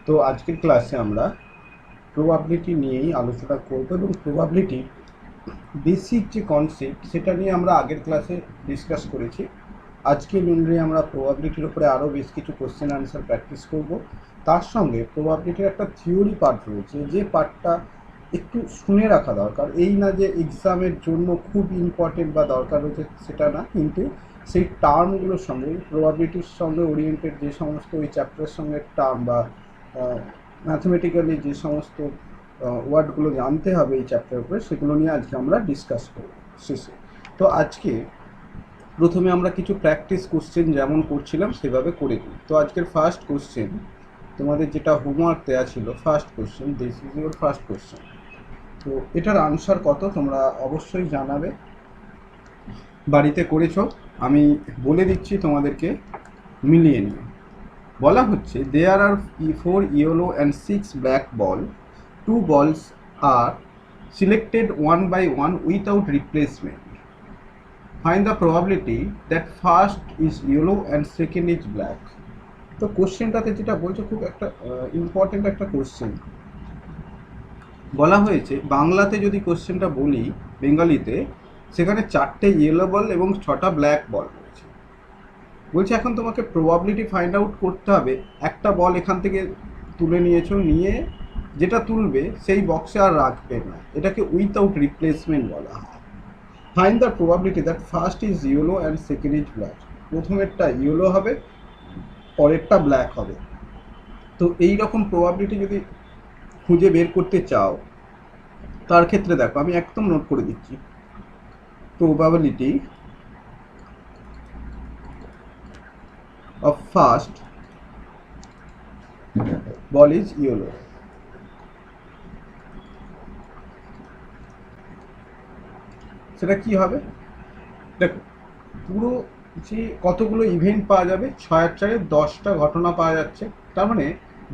তো আজকের ক্লাসে আমরা প্রবাবিলিটি নিয়েই আলোচনা করব এবং প্রবাবিলিটির বেসিক যে কনসেপ্ট সেটা নিয়ে আমরা আগের ক্লাসে ডিসকাস করেছি। আজকে মেনলি আমরা প্রবাবিলিটির উপরে আরও বেশ কিছু কোশ্চেন আনসার প্র্যাকটিস করব। তার সঙ্গে প্রবাবিলিটির একটা থিওরি পার্ট রয়েছে, যে পার্টটা একটু শুনে রাখা দরকার। এই না যে এক্সামের জন্য খুব ইম্পর্টেন্ট বা দরকার রয়েছে সেটা না, কিন্তু সেই টার্মগুলোর সঙ্গে প্রবাবিলিটির সঙ্গে ওরিয়েন্টেড যে সমস্ত ওই চ্যাপ্টারের সঙ্গে টার্ম বা ম্যাথমেটিক্যালি যে সমস্ত ওয়ার্ডগুলো জানতে হবে এই চ্যাপ্টারের উপরে, সেগুলো নিয়ে আজকে আমরা ডিসকাস করব শেষে। তো আজকে প্রথমে আমরা কিছু প্র্যাকটিস কোশ্চেন যেমন করছিলাম সেভাবে করে দিই। তো আজকের ফার্স্ট কোশ্চেন, তোমাদের যেটা হোমওয়ার্ক দেওয়া ছিল, first question, this is your first question. তো এটার আনসার কত তোমরা অবশ্যই জানাবে, বাড়িতে করেছো। আমি বলে দিচ্ছি তোমাদেরকে মিলিয়ে নিয়ে। বলা হচ্ছে দেয়ার আর 4 yellow and 6 black ball, 2 balls are selected one by one without replacement. Find the probability that first is yellow and second is black. তো কোশ্চেনটাতে যেটা বলছে খুব একটা ইম্পর্টেন্ট একটা কোশ্চেন বলা হয়েছে। বাংলাতে যদি কোশ্চেনটা বলি বেঙ্গলিতে, সেখানে 4টে ইয়েলো বল এবং 6টা ব্ল্যাক বল রয়েছে। বলছে এখন তোমাকে প্রবাবিলিটি ফাইন্ড আউট করতে হবে। একটা বল এখান থেকে তুলে নিয়েছো, নিয়ে যেটা তুলবে সেই বক্সে আর রাখবে না, এটাকে উইথাউট রিপ্লেসমেন্ট বলা হয়। Find the probability that first is yellow and second is black. প্রথমেরটা ইয়েলো হবে, পরেরটা ব্ল্যাক হবে। তো এই রকম প্রবাবিলিটি যদি খুঁজে বের করতে চাও, তার ক্ষেত্রে দেখো আমি একদম নোট করে দিচ্ছি। Probability of first ball is yellow. সেটা কি হবে দেখো, পুরো যে কতগুলো ইভেন্ট পাওয়া যাবে, 6 আর 4 10টা ঘটনা পাওয়া যাচ্ছে। তার মানে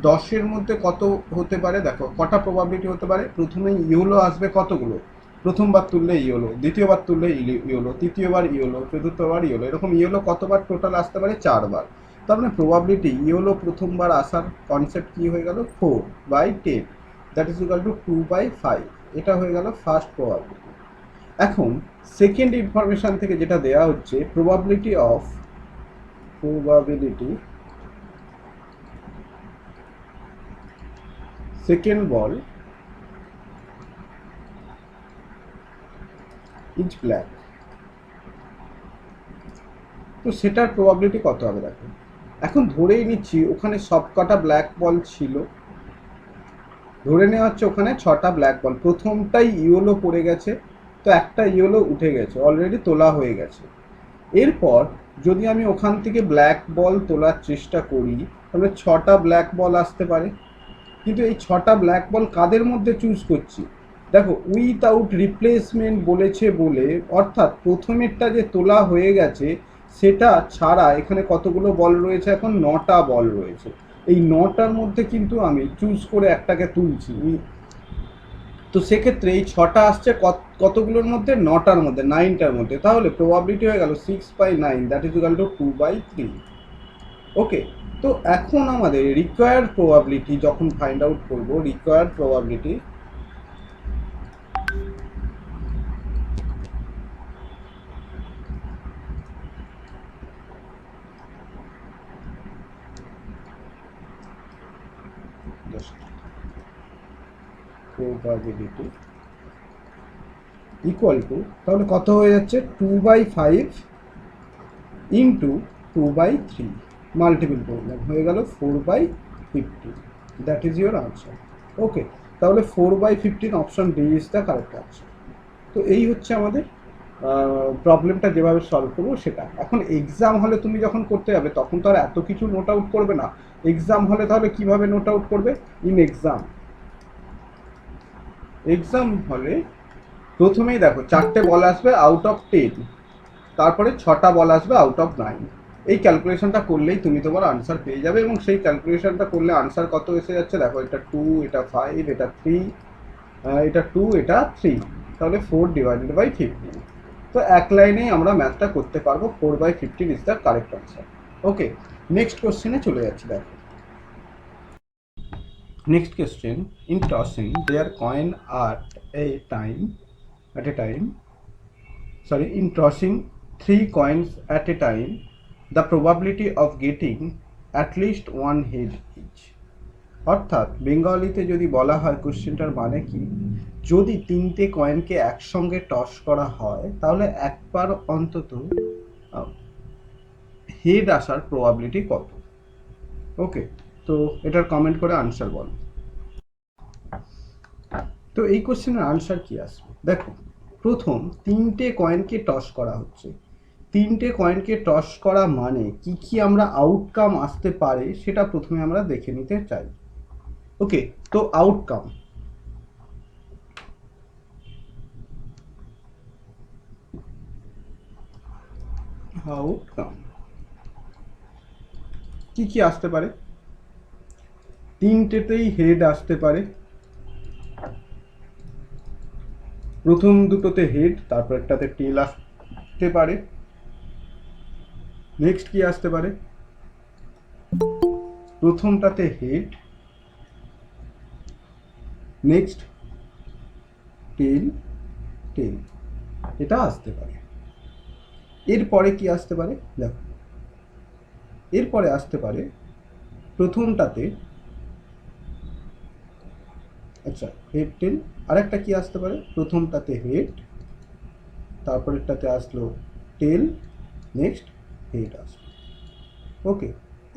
10-এর মধ্যে কত হতে পারে, দেখো কটা প্রবাবিলিটি হতে পারে। প্রথমে ইয়েলো আসবে কতগুলো, প্রথমবার তুললে ইয়েলো, দ্বিতীয়বার তুললে ইয়েলো, তৃতীয়বার ইয়েলো, চতুর্থবার ইয়েলো, এরকম ইয়েলো কতবার টোটাল আসতে পারে, 4বার। তার মানে প্রবাবিলিটি ইয়েলো প্রথমবার আসার কনসেপ্ট কি হয়ে গেল, 4/10, দ্যাট ইজ ইকুয়াল টু 2/5। এটা হয়ে গেল ফার্স্ট প্রবাবিলিটি। এখন সেকেন্ড ইনফরমেশন থেকে যেটা দেয়া হচ্ছে, probability second ball is black. তো সেটার প্রবাবিলিটি কত হবে দেখো। এখন ধরেই নিচ্ছি ওখানে সবকটা ব্ল্যাক বল ছিল, ধরে নেওয়া হচ্ছে ওখানে 6টা ব্ল্যাক বল, প্রথমটাই ইয়েলো পড়ে গেছে, তো একটা ইয়েলো উঠে গেছে, অলরেডি তোলা হয়ে গেছে। এরপর যদি আমি ওখান থেকে ব্ল্যাক বল তোলার চেষ্টা করি, তাহলে 6টা ব্ল্যাক বল আসতে পারে। কিন্তু এই 6টা ব্ল্যাক বল কাদের মধ্যে চুজ করছি, দেখো উইথআউট রিপ্লেসমেন্ট বলেছে বলে, অর্থাৎ প্রথমেরটা যে তোলা হয়ে গেছে সেটা ছাড়া এখানে কতগুলো বল রয়েছে, এখন 9টা বল রয়েছে। এই 9টার মধ্যে কিন্তু আমি চুজ করে একটাকে তুলছি। তো সেক্ষেত্রে এই 6টা আসছে কতগুলোর মধ্যে, 9টার মধ্যে, 9টার মধ্যে। তাহলে প্রবাবিলিটি হয়ে গেল 6/9, দ্যাট ইজ ইকুয়াল টু 2/3। ওকে, তো এখন আমাদের রিকোয়ার্ড প্রবাবিলিটি যখন ফাইন্ড আউট করব, required probability probability equal to, তাহলে কত হয়ে যাচ্ছে, 2/5 ইন্টু 2/3 মাল্টিপল করলাম, হয়ে গেল 4/15। That is your answer. Okay, তাহলে 4/15 option D is the correct answer. তো এই হচ্ছে আমাদের প্রবলেমটা যেভাবে সলভ করবো সেটা। এখন এক্সাম হলে তুমি যখন করতে যাবে তখন তো আর এত কিছু নোট আউট করবে না। এক্সাম হলে তাহলে কিভাবে নোট আউট করবে, ইন এক্সাম হলে প্রথমেই দেখো 4টে বল আসবে আউট অফ 10, তারপরে 6টা বল আসবে আউট অফ 9। এই ক্যালকুলেশনটা করলেই তুমি তোমার আনসার পেয়ে যাবে। এবং সেই ক্যালকুলেশনটা করলে আনসার কত এসে যাচ্ছে দেখো, এটা 2, এটা 5, এটা 3, এটা 2, এটা 3, তাহলে 4/15। তো এক লাইনেই আমরা ম্যাথটা করতে পারবো, 4/15 is the correct answer. Okay, next কোশ্চেনে চলে যাচ্ছি। দেখো Next question, in tossing their coin in tossing 3 coins at a time, the probability of getting at least one head each. অর্থাৎ বেঙ্গলিতে যদি বলা হয় কোশ্চেনটার মানে কি, যদি 3টে কয়েনকে একসঙ্গে টস করা হয় তাহলে একবার অন্তত হেড আসার প্রবাবিলিটি কত। ওকে, তো এটার কমেন্ট করে আনসার বল। তো এই কোশ্চেনের আনসার কি আসবে দেখো, প্রথম 3টে কয়েনকে টস করা হচ্ছে, 3টে কয়েনকে টস করা মানে কি কি আমরা আউটকাম আসতে পারে সেটা প্রথমে আমরা দেখে নিতে চাই। ওকে, তো আউটকাম কি কি আসতে পারে, 3টেতেই হেড আসতে পারে, প্রথম দুটোতে হেড, তারপর একটাতে টেল আসতে পারে। নেক্সট কি আসতে পারে, প্রথমটাতে হেড, নেক্সট টেল, এটা আসতে পারে। এরপরে কি আসতে পারে দেখো, এরপরে আসতে পারে প্রথমটাতে আচ্ছা হেড টেল, আরেকটা কি আসতে পারে, প্রথমটাতে হেড, তারপরেরটাতে আসলো টেল, নেক্সট হেড আসলো। ওকে,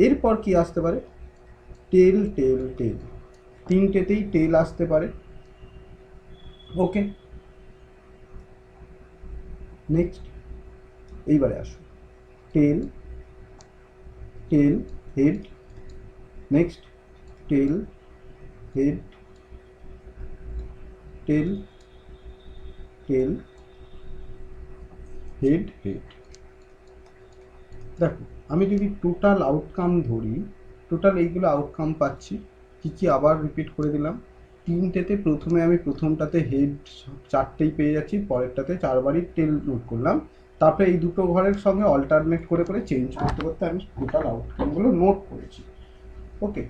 এরপর কি আসতে পারে, টেল, 3টেতেই টেল আসতে পারে। ওকে, নেক্সট এইবারে আসো, টেল, হেড, নেক্সট টেল, হেড, টেল, হেড। দেখো আমি যদি টোটাল আউটকাম ধরি, টোটাল এইগুলো আউটকাম পাচ্ছি কি কি আবার রিপিট করে দিলাম। 3টেতে প্রথমে আমি প্রথমটাতে হেড 4টেই পেয়ে যাচ্ছি, পরেরটাতে 4বারই টেল নোট করলাম, তারপরে এই দুটো ঘরের সঙ্গে অল্টারনেট করে করে চেঞ্জ করতে করতে আমি টোটাল আউটকামগুলো নোট করেছি। ওকে,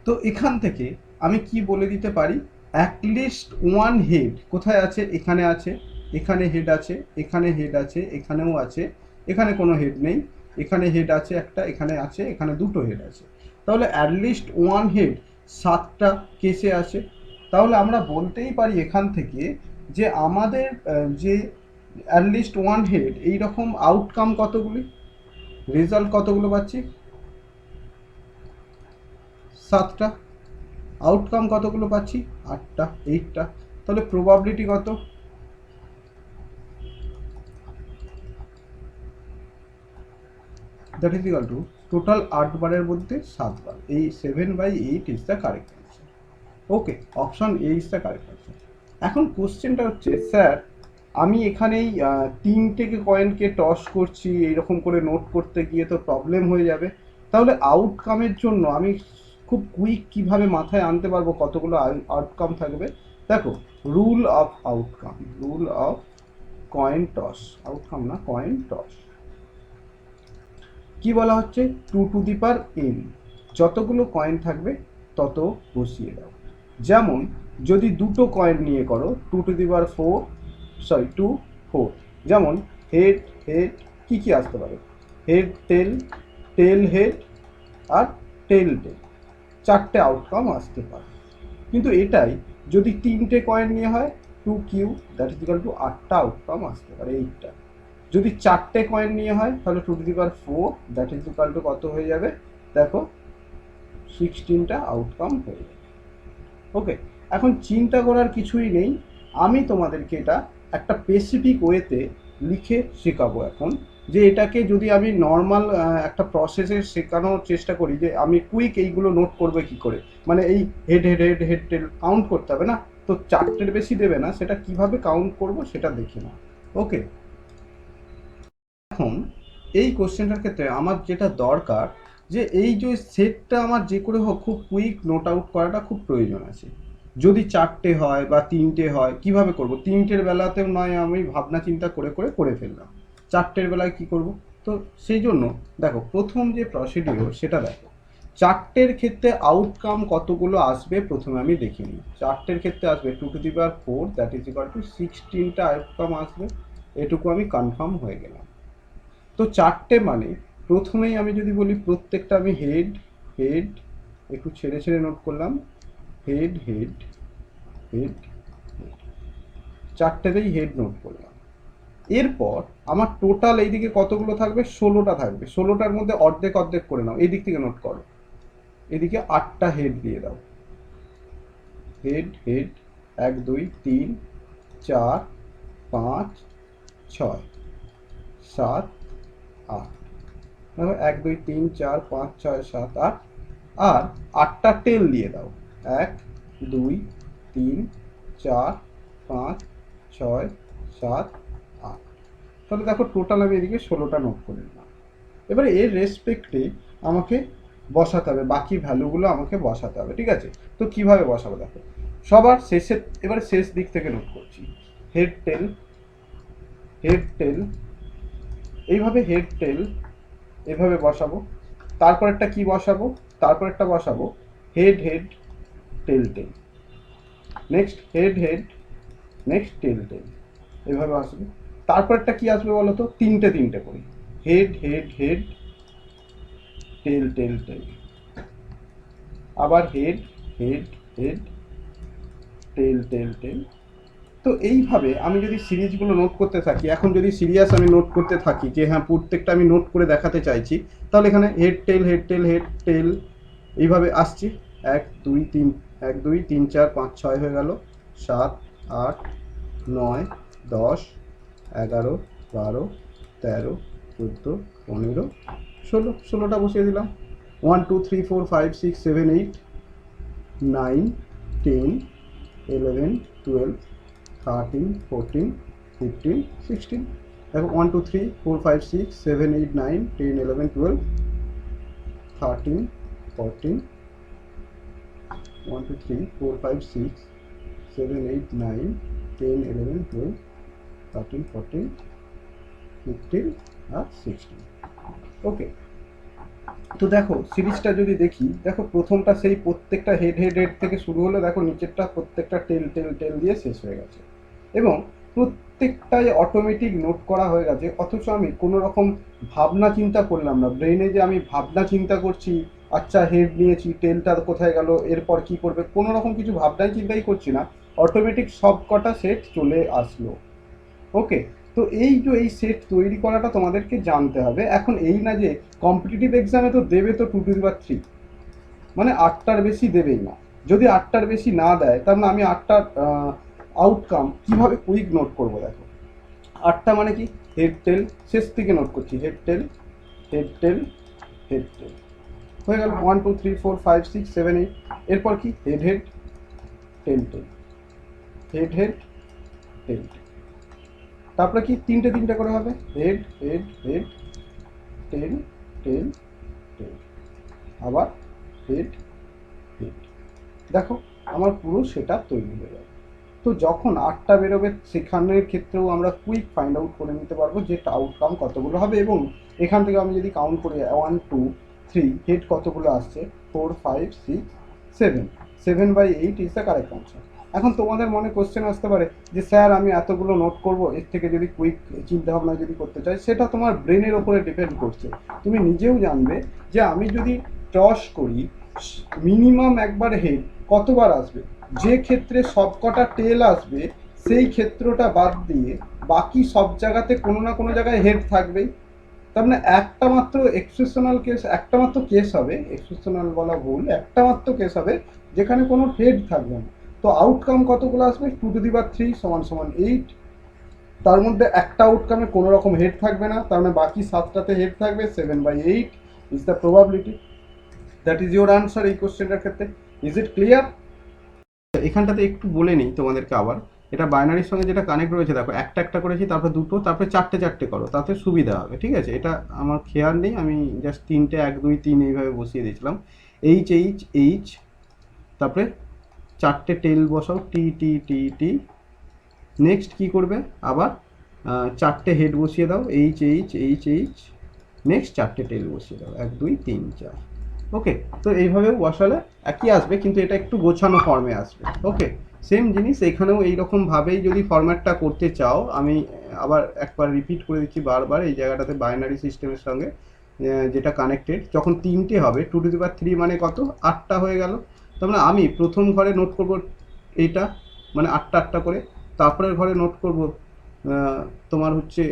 তো এখান থেকে আমি কি বলে দিতে পারি, অ্যাটলিস্ট ওয়ান হেড কোথায় আছে, এখানে আছে, এখানে হেড আছে, এখানে হেড আছে, এখানেও আছে, এখানে কোনো হেড নেই, এখানে হেড আছে একটা, এখানে আছে, এখানে দুটো হেড আছে, তাহলে অ্যাটলিস্ট ওয়ান হেড 7টা কেসে আছে। তাহলে আমরা বলতেই পারি এখান থেকে যে আমাদের যে অ্যাটলিস্ট ওয়ান হেড এইরকম আউটকাম কতগুলি, রেজাল্ট কতগুলো পাচ্ছি, 7টা, আউটকাম কতগুলো পাচ্ছি, 8টা, 8টা, তাহলে প্রবাবিলিটি কত, that is equal to total 8বারের মধ্যে 7বার, এই 7/8 is the correct answer. Okay, option A is the correct answer. এখন কোশ্চেনটা হচ্ছে, স্যার আমি এখানেই 3টে কয়েনকে টস করছি, এইরকম করে নোট করতে গিয়ে তো প্রবলেম হয়ে যাবে, তাহলে আউটকামের জন্য আমি খুব কুইক কিভাবে মাথায় আনতে পারবো কতগুলো আউটকাম থাকবে। দেখো, rule of coin toss, outcome না কয়েন টস, কি বলা হচ্ছে, 2n, যতগুলো কয়েন থাকবে তত বসিয়ে দাও। যেমন যদি দুটো কয়েন নিয়ে করো 2 4, যেমন হেড কি কি আসতে পারে, হেড টেল হেড আর টেল, 4টে আউটকাম আসতে পারে। কিন্তু এটাই যদি 3টে কয়েন নিয়ে হয় 2q, that is equal to 8টা আউটকাম আসতে পারে, 8টা। যদি 4টে কয়েন নিয়ে হয় তাহলে 2 দ্যাট ইজ ইকুয়াল টু কত হয়ে যাবে দেখো, 16টা আউটকাম হয়ে যাবে। ওকে, এখন চিন্তা করার কিছুই নেই, আমি তোমাদেরকে এটা একটা স্পেসিফিক ওয়েতে লিখে শেখাবো এখন, যে এটাকে যদি আমি নর্মাল একটা প্রসেসে শেখানোর চেষ্টা করি, যে আমি কুইক এইগুলো নোট করবে কি করে, মানে এই হেড টেল কাউন্ট করতে হবে না, তো 4টের বেশি দেবে না, সেটা কিভাবে কাউন্ট করব সেটা দেখে নাও। ওকে, এখন এই কোশ্চেনটার ক্ষেত্রে আমার যেটা দরকার, যে এই যে সেটটা আমার যে করে হোক খুব কুইক নোট আউট করাটা খুব প্রয়োজন আছে। যদি 4টে হয় বা 3টে হয় কিভাবে করব, 3টের বেলাতেও নয় আমি ভাবনা চিন্তা করে করে করে ফেললাম, 4টের বেলায় কি করব। তো সেই জন্য দেখো প্রথম যে প্রসিডিওর সেটা দেখো, চারটের ক্ষেত্রে আউটকাম কতগুলো আসবে প্রথমে আমি দেখে নিই। চারটের ক্ষেত্রে আসবে 2⁴ দ্যাট ইজ ইকুয়াল টু 16টা আউটকাম আসবে, এটুকু আমি কনফার্ম হয়ে গেলাম। তো চারটে মানে প্রথমেই আমি যদি বলি প্রত্যেকটা আমি হেড হেড একটু ছেড়ে ছেড়ে নোট করলাম, হেড হেড হেড, চারটেতেই হেড নোট করলাম। এরপর আমার টোটাল এইদিকে কতগুলো থাকবে, 16টা থাকবে। 16টার মধ্যে অর্ধেক অর্ধেক করে নাও, এই দিক থেকে নোট করো। এদিকে 8টা হেড দিয়ে দাও, হেড হেড 1 2 3 4 5 6 7 8, দেখো 1 2 3 4 5 6 7 8, আর 8টা টেল দিয়ে দাও, 1 2 3 4 5 6 7 8। তাহলে দেখো টোটাল আমি এদিকে 16টা নোট করে নিলাম। এবারে এর রেসপেক্টে আমাকে বসাতে হবে, বাকি ভ্যালুগুলো আমাকে বসাতে হবে, ঠিক আছে? তো কিভাবে বসাবো দেখো, সবার শেষে এবারে শেষ দিক থেকে নোট করছি, হেড টেল হেড টেল, এইভাবে হেড টেল এভাবে বসাবো। তারপরেরটা কি বসাবো, তারপরেরটা বসাবো head head tail tail, next head head, next tail টেল, এভাবে আসবে। তারপরেরটা কি আসবে বলো তো, তিনটে তিনটে করে, head head head tail tail tail, আবার head head head tail tail টেল। তো এইভাবে আমি যদি সিরিজগুলো নোট করতে থাকি, এখন যদি সিরিয়াস আমি নোট করতে থাকি যে হ্যাঁ প্রত্যেকটা আমি নোট করে দেখাতে চাইছি, তাহলে এখানে হেড টেল হেড টেল হেড টেল এইভাবে আসছি। 1 2 3 1 2 3 4 5 6 হয়ে গেল, 7 8 9 10 11 12 13 14 15 16, 16টা বসিয়ে দিলাম। 1 2 3 4 5 6 7 8 9 10 11 12 13 14 15 16, দেখো 1 2 3 4 5 6 7 8 9 10 11 12 13 14, 1 2 3 4 5 6 7 8 9 10 11 12 13 14 15 আর 16। ওকে, তো দেখো সিরিজটা যদি দেখি, দেখো প্রথমটা সেই প্রত্যেকটা হেড হেড হেড থেকে শুরু হলো, দেখো নিচেরটা প্রত্যেকটা টেল টেল টেল দিয়ে শেষ হয়ে গেছে, এবং প্রত্যেকটাই অটোমেটিক নোট করা হয়ে গেছে। অথচ আমি কোনো রকম ভাবনা চিন্তা করলাম না, ব্রেনে যে আমি ভাবনা চিন্তা করছি, আচ্ছা হেড নিয়েছি, টেলটা কোথায় গেল, এরপর কি করবে, কোনো রকম কিছু ভাবনাই চিন্তাই করছি না, অটোমেটিক সব কটা সেট চলে আসলো। ওকে, তো এই সেট তৈরি করাটা তোমাদেরকে জানতে হবে। এখন এই না যে কম্পিটিটিভ এক্সামে তো দেবে তো 2⁵, মানে 8টার বেশি দেবেই না। যদি 8টার বেশি না দেয়, তার মানে আমি 8টার আউটকাম কিভাবে কুইক নোট করব দেখো। 8টা মানে কি, হেড টেল, শেষ থেকে নোট করছি, হেড টেল হেড টেল হেড টেল, হয়ে গেল 1 2 3 4 5 6 7 8। এরপর কি, head head tail tail, head head tail টেল, তারপরে কি তিনটে তিনটে করে হবে, head head head tail tail tail, আবার হেড হেড। দেখো আমার পুরো সেটা তৈরি হয়ে যাবে। তো যখন 8টা বেরোবে সেখানের ক্ষেত্রেও আমরা কুইক ফাইন্ড আউট করে নিতে পারবো যে আউটকাম কতগুলো হবে, এবং এখান থেকে আমি যদি কাউন্ট করি 1 2 3, হেড কতগুলো আসছে, 4 5 6 7, 7/8 ইজ দ্য কারেক্ট আনসার। এখন তোমাদের মনে কোশ্চেন আসতে পারে যে স্যার আমি এতগুলো নোট করব, এর থেকে যদি কুইক চিন্তা ভাবনা যদি করতে চাই, সেটা তোমার ব্রেনের ওপরে ডিপেন্ড করছে। তুমি নিজেও জানবে যে আমি যদি টস করি মিনিমাম একবার হেড কতবার আসবে, যে ক্ষেত্রে সবকটা টেল আসবে সেই ক্ষেত্রটা বাদ দিয়ে বাকি সব জায়গাতে কোনো না কোনো জায়গায় হেড থাকবেই। তার মানে একটা মাত্র এক্সেপশনাল কেস, একটা মাত্র কেস হবে, এক্সেপশনাল বলা ভুল, একটা মাত্র কেস হবে যেখানে কোনো হেড থাকবে না। তো আউটকাম কতগুলো আসবে, 2⁵ সমান সমান 8, তার মধ্যে একটা আউটকামে কোনো রকম হেড থাকবে না, তার মানে বাকি 7টাতে হেড থাকবে, 7/8 is the probability. That is your answer এই কোশ্চেনটার ক্ষেত্রে। Is it clear? এখানটাতে একটু বলে নিই তোমাদেরকে আবার, এটা বাইনারির সঙ্গে যেটা কানেক্ট রয়েছে, দেখো একটা একটা করেছি, তারপরে দুটো, তারপরে চারটে চারটে করো, তাতে সুবিধা হবে, ঠিক আছে? এটা আমার খেয়াল নেই, আমি জাস্ট তিনটে 1 2 3 এইভাবে বসিয়ে দিয়েছিলাম, এইচ এইচ এইচ, তারপরে চারটে টেল বসাও, টি টি টি টি, নেক্সট কি করবে, আবার চারটে হেড বসিয়ে দাও, H H H H, next চারটে টেল বসিয়ে দাও, 1 2 3 4, ওকে, তো এইভাবেও বসালে একই আসবে, কিন্তু এটা একটু গোছানো ফর্মে আসবে। ওকে, সেম জিনিস এখানেও এইরকমভাবেই যদি ফরম্যাটটা করতে চাও, আমি আবার একবার রিপিট করে দিচ্ছি বারবার, এই জায়গাটাতে বাইনারি সিস্টেমের সঙ্গে যেটা কানেক্টেড, যখন তিনটে হবে 2^3 মানে কত, 8টা হয়ে গেল। তার মানে আমি প্রথম ঘরে নোট করব এইটা, মানে 8টা 8টা করে, তারপরের ঘরে নোট করব তোমার হচ্ছে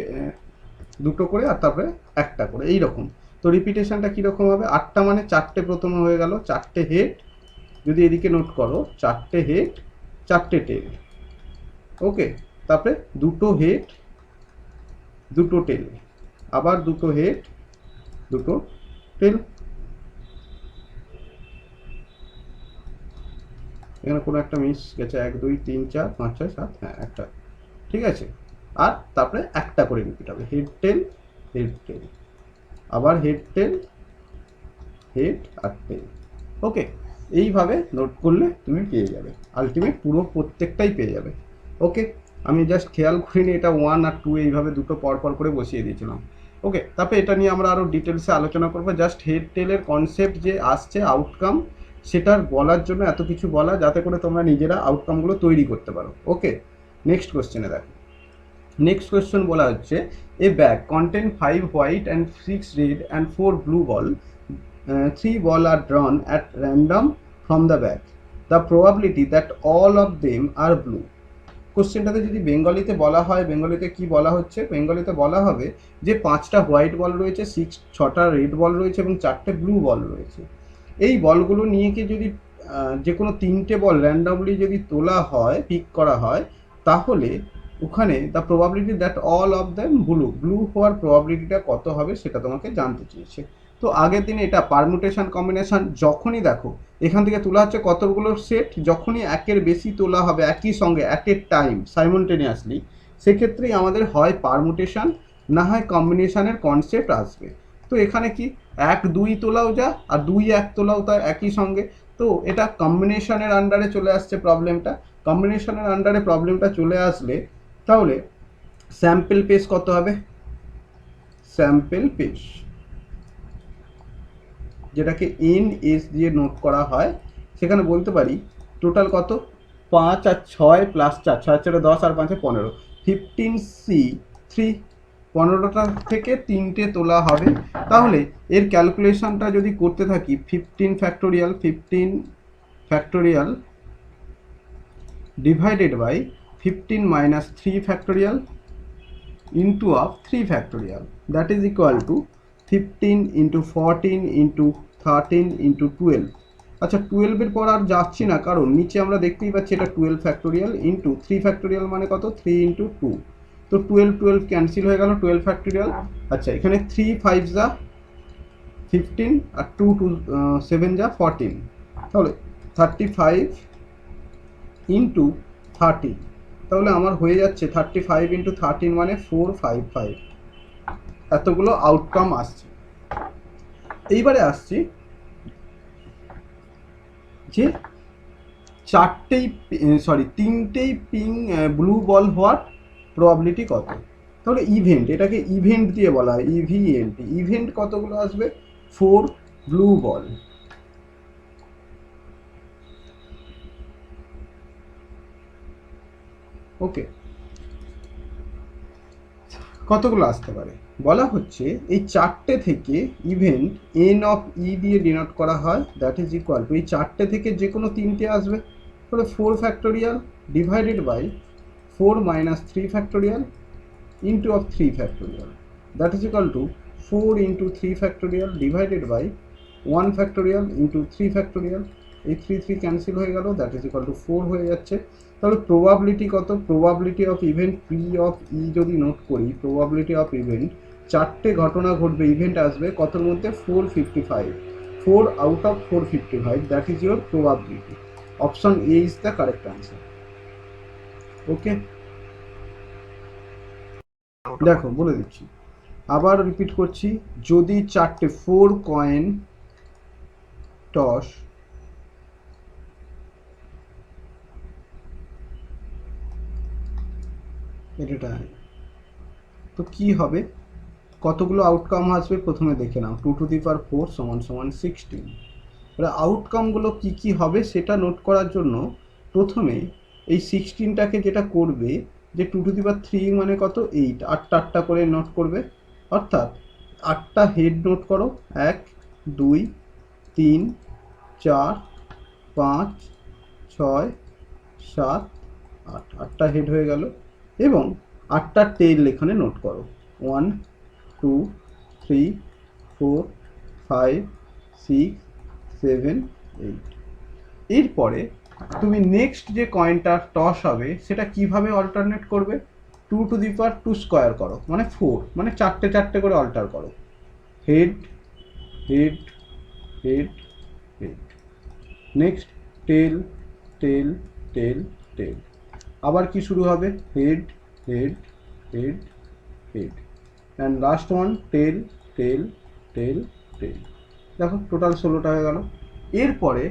দুটো করে, আর তারপরে একটা করে, এইরকম। তো রিপিটেশনটা কীরকম হবে, 8টা মানে 4টে প্রথমে হয়ে গেল, 4টে হেড, যদি এদিকে নোট করো 4টে হেড 4টে টেল। ওকে, তারপরে দুটো হেড দুটো টেল, আবার দুটো হেড দুটো টেল। এখানে কোনো একটা মিস গেছে, 1 2 3 4 5 6 7, হ্যাঁ একটা, ঠিক আছে। আর তারপরে একটা করে রিপিট হবে, হেড টেল হেড টেল, আবার হেড টেল হেড আর টেল। ওকে, এইভাবে নোট করলে তুমি পেয়ে যাবে, আলটিমেট পুরো প্রত্যেকটাই পেয়ে যাবে। ওকে, আমি জাস্ট খেয়াল করিনি এটা 1 আর 2 এইভাবে দুটো পরপর করে বসিয়ে দিয়েছিলাম। ওকে, তারপরে এটা নিয়ে আমরা আরও ডিটেলসে আলোচনা করবো। জাস্ট হেড টেলের কনসেপ্ট যে আসছে, আউটকাম, সেটার বলার জন্য এত কিছু বলা, যাতে করে তোমরা নিজেরা আউটকামগুলো তৈরি করতে পারো। ওকে, নেক্সট কোশ্চেনে দেখো। নেক্সট কোয়েশ্চন বলা হচ্ছে, a bag contain 5 white and 6 red and 4 blue ball, 3 ball are drawn at random from the bag. The probability that all of them are blue. কোশ্চেনটাতে যদি বেঙ্গলিতে বলা হয়, বেঙ্গলিতে কি বলা হচ্ছে, বেঙ্গলিতে বলা হবে যে 5টা হোয়াইট বল রয়েছে, 6টা রেড বল রয়েছে এবং 4টে ব্লু বল রয়েছে। এই বলগুলো নিয়ে কি যদি যে কোনো 3টে বল র্যান্ডমলি যদি তোলা হয়, পিক করা হয়, তাহলে ওখানে the probability that all of them blue, blue হওয়ার প্রবাবিলিটিটা কত হবে সেটা তোমাকে জানতে চেয়েছে। তো আগের দিনে এটা পারমুটেশন কম্বিনেশন, যখনই দেখো এখান থেকে তোলা হচ্ছে কতগুলো সেট, যখনই একের বেশি তোলা হবে একই সঙ্গে অ্যাট এ টাইম সাইমultaneously, সেক্ষেত্রেই আমাদের হয় পারমুটেশন, না হয় কম্বিনেশনের কনসেপ্ট আসবে। তো এখানে কি 1 2 তোলাও যা, আর 2 1 তোলাও তা একই সঙ্গে। তো এটা কম্বিনেশনের আন্ডারে চলে আসছে প্রবলেমটা। কম্বিনেশনের আন্ডারে প্রবলেমটা চলে আসলে তাহলে স্যাম্পল পেস কত হবে, স্যাম্পল পেস, যেটাকে NS দিয়ে নোট করা হয়, সেখানে বলতে পারি টোটাল কত, 5 আর 6 প্লাস 4, 6 4 10 আর 5 15, 15C3, 15টা থেকে 3টে তোলা হবে। তাহলে এর ক্যালকুলেশনটা যদি করতে থাকি, 15 factorial divided by 15 minus 3 factorial into of 3 factorial, that is equal to 15 into 14 into 13 into 12। আচ্ছা, 12-এর পর আর যাচ্ছি না, কারণ নিচে আমরা দেখতেই পাচ্ছি এটা 12 ফ্যাক্টোরিয়াল ইন্টু 3 ফ্যাক্টোরিয়াল মানে কত, 3 ইন্টু 2। তো 12 12 ক্যান্সেল হয়ে গেল, 12 ফ্যাক্টোরিয়াল। আচ্ছা, এখানে 3 5 যা 15 আর 2 2 7 যা 14, তাহলে 35 ইন্টু 30, তাহলে আমার হয়ে যাচ্ছে 35 ইন্টু 13 মানে 455। এতগুলো আউটকাম আসছে। এইবারে আসছি যে তিনটেই ব্লু বল হওয়ার প্রবাবিলিটি কত। তাহলে ইভেন্ট, এটাকে ইভেন্ট দিয়ে বলা হয়, ইভেন্ট কতগুলো আসবে, 4 ব্লু বল। ওকে, কতগুলো আসতে পারে বলা হচ্ছে, এই 4টে থেকে ইভেন্ট N অফ E দিয়ে ডিনোট করা হয়, দ্যাট ইজ ইকুয়াল টু এই 4টে থেকে যে কোনো 3টে আসবে, তাহলে 4 factorial divided by 4 minus 3 factorial into of 3 factorial, that is equal to 4 into 3 factorial divided by 1 factorial into 3 factorial. এই 3 3 ক্যান্সেল হয়ে গেল, দ্যাট ইজ ইকুয়াল টু 4 হয়ে যাচ্ছে। তাহলে প্রবাবিলিটি কত, probability of event P of E যদি note করি, probability of event, 4টে ঘটনা ঘটবে, ইভেন্ট আসবে কতর মধ্যে, 455, 4 out of 455, that is your probability. Option A is the correct answer. Okay, দেখো বলে দিচ্ছি, আবার রিপিট করছি, যদি 4টে 4 কয়েন টস এটা, তো কি হবে, কতগুলো আউটকাম আসবে প্রথমে দেখে নাও, 2 টু দি পাওয়ার 4 সমান সমান 16। এবার আউটকামগুলো কী কী হবে সেটা নোট করার জন্য প্রথমে এই 16টাকে যেটা করবে, যে 2^3 মানে কত, 8, আটটা আটটা করে নোট করবে। অর্থাৎ 8টা হেড নোট করো, 1 2 3 4 5 6 7 8, 8টা হেড হয়ে গেল। এবং 8টা টেল এখানে নোট করো, 1 2 3 4 5 6 7 8। এরপরে তুমি নেক্সট যে কয়েনটা টস হবে সেটা কিভাবে অল্টারনেট করবে, 2^2 স্কোয়ার করো, মানে 4, মানে চারটে চারটে করে অল্টার করো, head head head head, next tail tail tail tail, আবার কি শুরু হবে, head head head head, and last one tail tail tail tail. দেখো টোটাল 16টা হয়ে গেল। এরপরে